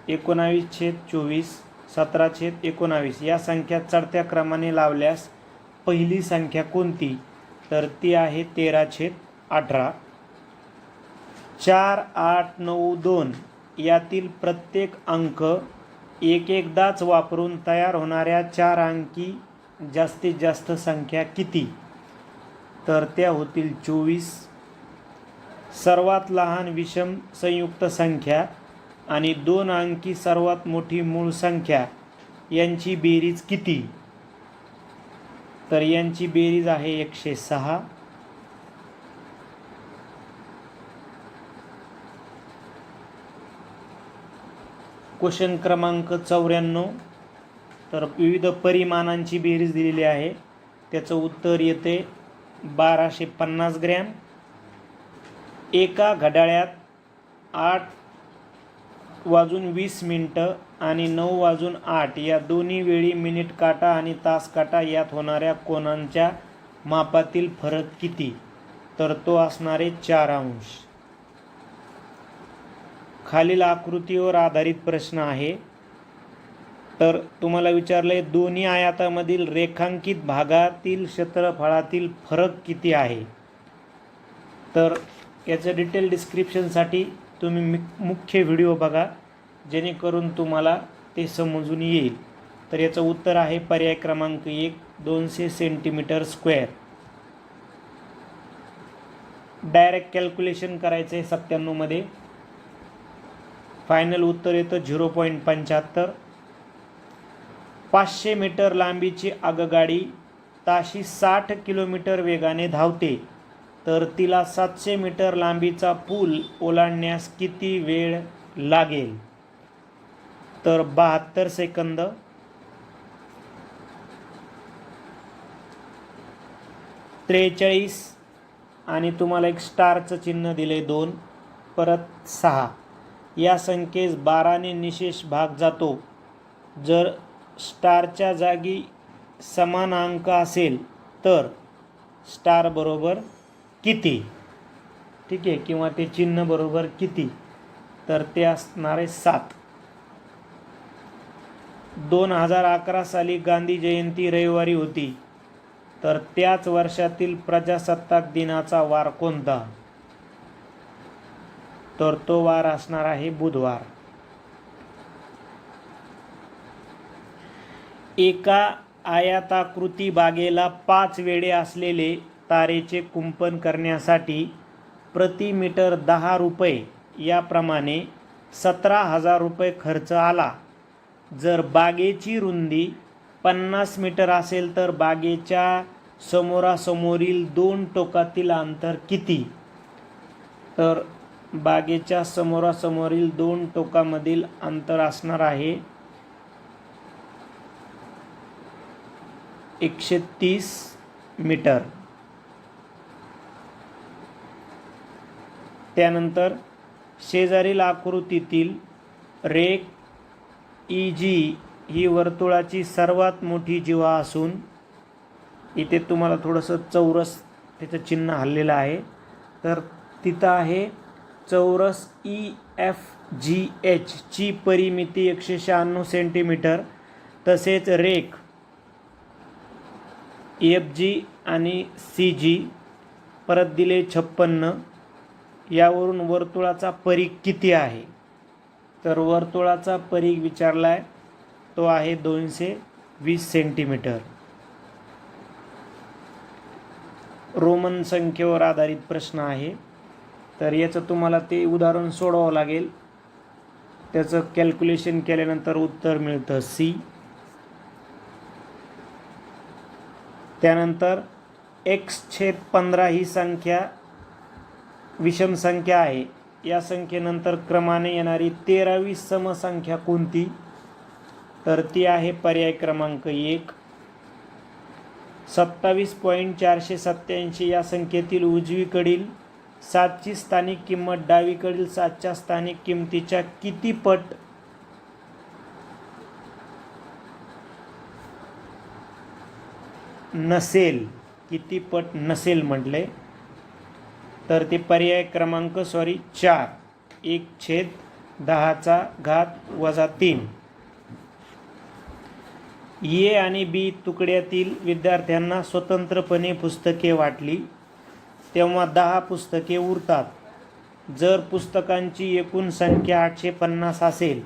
19/24, 17/19 या संख्या चढत्या क्रमाने लावल्यास पहिली संख्या कोणती? तर ती आहे 13/18. 4, 8, 9, 2 यातील प्रत्येक अंक एकदाच वापरून तयार होणाऱ्या 4 अंकी जास्तीत जास्त संख्या किती? तर त्या होतील 24. सर्वात लहान विषम संयुक्त संख्या आणि 2 अंकी सर्वात मोठी मूळ संख्या यांची बेरीज किती? तर यांची बेरीज आहे 106. क्वेश्चन क्रमांक 94. तर विविध परिमाणांची बेरीज दिलेली आहे. त्याचं उत्तर येते 1250 ग्रॅम. एका घड्याळात 8:20 आणि 9:08 या दोन्ही वेळी मिनिट काटा आणि तास काटा यात होणाऱ्या कोनांच्या मापातील फरक किती? तर तो असणारे 4 अंश. खालील आकृतीवर आधारित प्रश्न आहे. तर तुम्हाला विचारले दोन्ही आयतामधील रेखांकित भागातील क्षेत्रफळातील फरक किती आहे? तर याचं डिटेल डिस्क्रिप्शनसाठी तुम्ही मुख्य व्हिडिओ बघा, जेणेकरून तुम्हाला ते समजून येईल. तर याचं उत्तर आहे पर्याय क्रमांक 1, 200 सेंटीमीटर स्क्वेअर. डायरेक्ट कॅल्क्युलेशन करायचं आहे 97 मध्ये. फायनल उत्तर येतं 0.75. 500 मीटर लांबीची आगगाडी ताशी 60 किलोमीटर वेगाने धावते, तर तिला 700 मीटर लांबीचा पूल ओलांडण्यास किती वेळ लागेल? तर 72 सेकंद. आणि तुम्हाला एक स्टारचं चिन्ह दिले 2, परत 6. या संख्येस 12ने निशेष भाग जातो. जर स्टारच्या जागी समान अंक असेल तर स्टार बरोबर किती? ठीक आहे, किंवा ते चिन्ह बरोबर किती? तर ते असणारे 7. 2011 साली गांधी जयंती रविवारी होती, तर त्याच वर्षातील प्रजासत्ताक दिनाचा वार कोणता? तर तो वार असणार आहे बुधवार. एका आयताकृती बागेला 5 वेढे असलेले तारेचे कुंपण करण्यासाठी प्रति मीटर 10 रुपये याप्रमाणे 17,000 रुपये खर्च आला. जर बागेची रुंदी 50 मीटर असेल तर बागेच्या समोरासमोरील 2 टोकातील अंतर किती? तर बागेच्या समोरासमोरील 2 टोकामधील अंतर असणार आहे 130 मीटर. त्यानंतर शेजारील आकृतीतील रेख EG ही वर्तुळाची सर्वात मोठी जीवा असून इथे तुम्हाला थोडंसं चौरस त्याचं चिन्ह हल्लेलं आहे. तर तिथं आहे चौरस EFGH ची परिमिती 196 सेंटीमीटर. तसेच रेख EFG आणि CG परत दिले 56. यावरून वर्तुळाचा परिघ किती आहे? तर वर्तुळाचा परिघ विचारला आहे, तो आहे 220 सेंटीमीटर. रोमन संख्येवर आधारित प्रश्न आहे. तर याचं तुम्हाला ते उदाहरण सोडवावं लागेल. त्याचं कॅल्क्युलेशन केल्यानंतर उत्तर मिळतं C. त्यानंतर x/15 ही संख्या विषम संख्या आहे. या संख्येनंतर क्रमाने येणारी 13वी समसंख्या कोणती? तर ती आहे पर्याय क्रमांक 1. 27.487 या संख्येतील उजवीकडील 7ची स्थानिक किंमत डावीकडील 7च्या स्थानिक किंमतीच्या किती पट नसेल? किती पट नसेल म्हटले तर ते पर्याय क्रमांक 4. 1/10⁻³ ए आणि बी तुकड्यातील विद्यार्थ्यांना स्वतंत्रपणे पुस्तके वाटली तेव्हा 10 पुस्तके उरतात. जर पुस्तकांची एकूण संख्या 850 असेल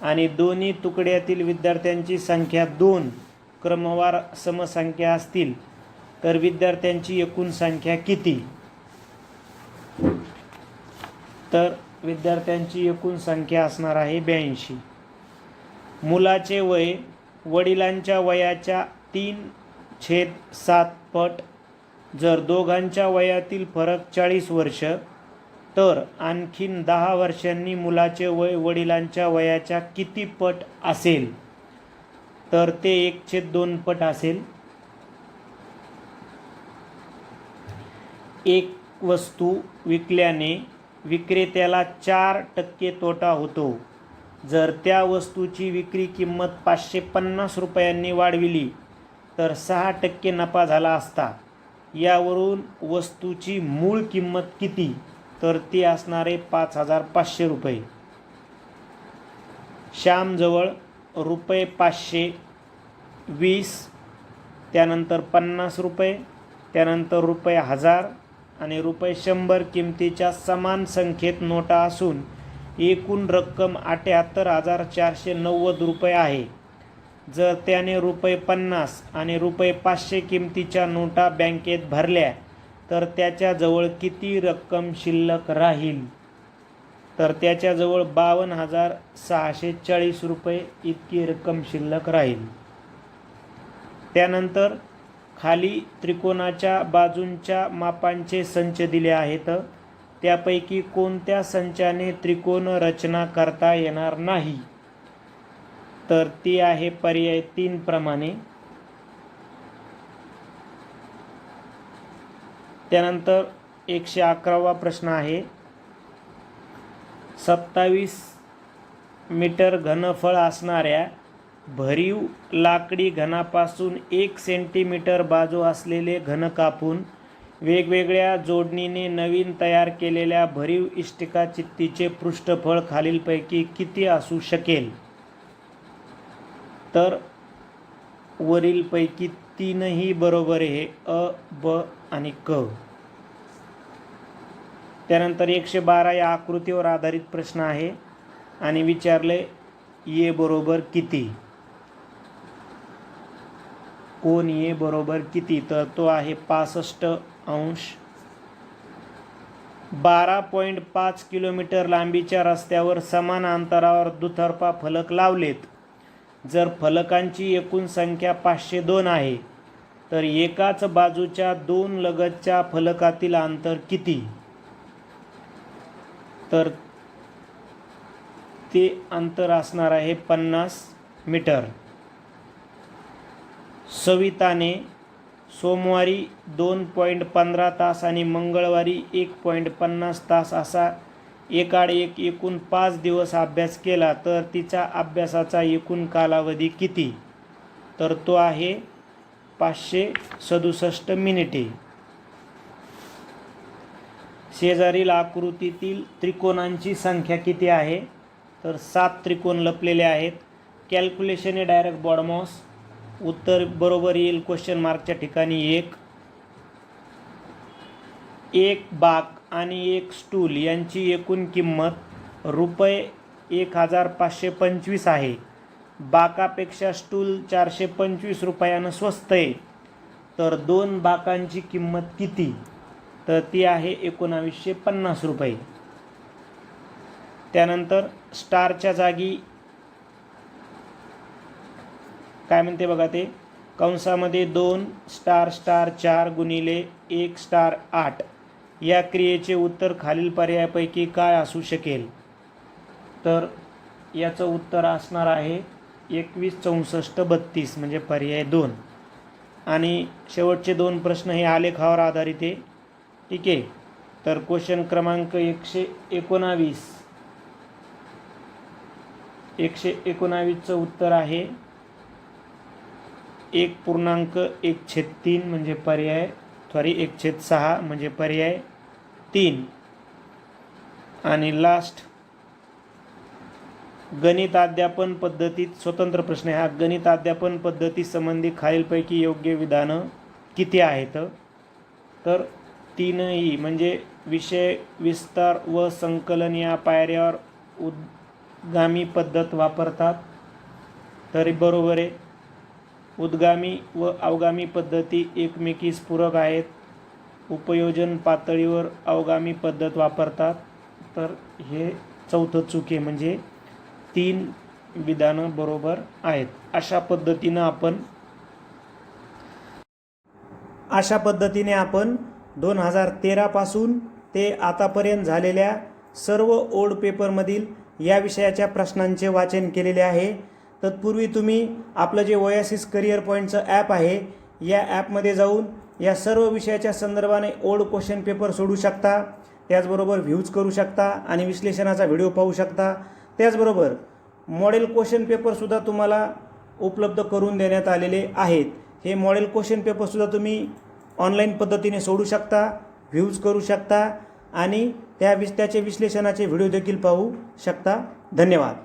आणि दोन्ही तुकड्यातील विद्यार्थ्यांची संख्या 2 क्रमवार समसंख्या असतील तर विद्यार्थ्यांची एकूण संख्या किती? तर विद्यार्थ्यांची एकूण संख्या असणार आहे 82. मुलाचे वय वडिलांच्या वयाच्या 3/7 पट. जर दोघांच्या वयातील फरक 40 वर्ष तर आणखीन 10 वर्षांनी मुलाचे वय वडिलांच्या वयाच्या किती पट असेल? तर ते 1/2 पट असेल. एक वस्तू विकल्याने विक्रेत्याला 4% तोटा होतो. जर त्या वस्तूची विक्री किंमत 550 रुपयांनी वाढविली तर 6% नफा झाला असता. यावरून वस्तूची मूळ किंमत किती? तर ती असणारे 5500 रुपये. श्यामजवळ रुपये 520, त्यानंतर 50 रुपये, त्यानंतर रुपये 1000 आणि रुपये 100 किमतीच्या समान संख्येत नोटा असून एकूण रक्कम 78,490 रुपये आहे. जर त्याने रुपये 50 आणि रुपये 500 किमतीच्या नोटा बँकेत भरल्या तर त्याच्याजवळ किती रक्कम शिल्लक राहील? तर त्याच्याजवळ 52,640 रुपये इतकी रक्कम शिल्लक राहील. त्यानंतर खाली त्रिकोणाच्या बाजूंच्या मापांचे संच दिले आहेत. त्यापैकी कोणत्या संचाने त्रिकोण रचना करता येणार नाही? तर ती आहे पर्याय 3 प्रमाणे. त्यानंतर 111वा प्रश्न आहे. 27 मीटर घनफळ असणाऱ्या भरीव लाकडी घनापासून 1 सेंटीमीटर बाजू असलेले घन कापून वेगवेगळ्या जोडणीने नवीन तयार केलेल्या भरीव इष्टिका चित्तीचे पृष्ठफळ खालीलपैकी किती असू शकेल? तर वरीलपैकी 3ही बरोबर आहे, अ, ब आणि क. त्यानंतर 112 या आकृतीवर आधारित प्रश्न आहे आणि विचारले ए बरोबर किती? कोण ए बरोबर किती? तर तो आहे 65 अंश. 12.5 किलोमीटर लांबीच्या रस्त्यावर समान अंतरावर दुतर्फा फलक लावलेत. जर फलकांची एकूण संख्या 502 आहे तर एकाच बाजूच्या 2 लगतच्या फलकातील अंतर किती? तर ते अंतर असणार आहे 50 मीटर. सविताने सोमवारी 2.15 तास आणि मंगळवारी 1.50 तास असा एकाएक एकूण 5 दिवस अभ्यास केला तर तिचा अभ्यासाचा एकूण कालावधी किती? तर तो आहे 567 मिनिटे. शेजारील आकृतीतील त्रिकोणांची संख्या किती आहे? तर 7 त्रिकोण लपलेले आहेत. कॅल्क्युलेशन आहे डायरेक्ट बॉडमॉस. उत्तर बरोबर येईल क्वेश्चन मार्कच्या ठिकाणी 1. एक बाक आणि एक स्टूल यांची एकूण किंमत रुपये 1525 आहे. बाकापेक्षा स्टूल 425 रुपयानं स्वस्त आहे. तर 2 बाकांची किंमत किती? तर ती आहे 1950 रुपये. त्यानंतर स्टारच्या जागी काय म्हणते बघा ते, कंसामध्ये 2 स्टार स्टार 4 गुणिले 1 स्टार 8 या क्रियेचे उत्तर खालील पर्यायापैकी काय असू शकेल? तर याचं उत्तर असणार आहे 21 64 32 म्हणजे पर्याय 2. आणि शेवटचे 2 प्रश्न हे आलेखावर आधारित आहे. ठीक आहे. तर क्वेश्चन क्रमांक 119चं उत्तर आहे 1.1/3 म्हणजे पर्याय 1/6 म्हणजे पर्याय 3. आणि लास्ट गणित अध्यापन पद्धतीत स्वतंत्र प्रश्न आहे हा. गणित अध्यापन पद्धती संबंधी खालीलपैकी योग्य विधानं किती आहेत? तर तीनही म्हणजे विषय विस्तार व संकलन या पायऱ्यावर उद्गामी पद्धत वापरतात. तरी बरोबर आहे. उद्गामी व अवगामी पद्धती एकमेकीस पूरक आहेत. उपयोजन पातळीवर अवगामी पद्धत वापरतात. तर हे चौथं चूक आहे, म्हणजे 3 विधानं बरोबर आहेत. अशा पद्धतीने आपण 2013 पासून ते आतापर्यंत झालेल्या सर्व ओल्ड पेपरमधील या विषयाच्या प्रश्नांचे वाचन केलेले आहे. तत्पूर्वी तुम्ही आपलं जे ओएसिस करिअर पॉईंटचं ॲप आहे या ॲपमध्ये जाऊन या सर्व विषयाच्या संदर्भाने ओल्ड क्वेश्चन पेपर सोडू शकता. त्याचबरोबर व्ह्यूज करू शकता आणि विश्लेषणाचा व्हिडिओ पाहू शकता. त्याचबरोबर मॉडेल क्वेश्चन पेपरसुद्धा तुम्हाला उपलब्ध करून देण्यात आलेले आहेत. हे मॉडेल क्वेश्चन पेपरसुद्धा तुम्ही ऑनलाईन पद्धतीने सोडू शकता, व्ह्यूज करू शकता आणि त्याचे विश्लेषणाचे व्हिडिओ देखील पाहू शकता. धन्यवाद.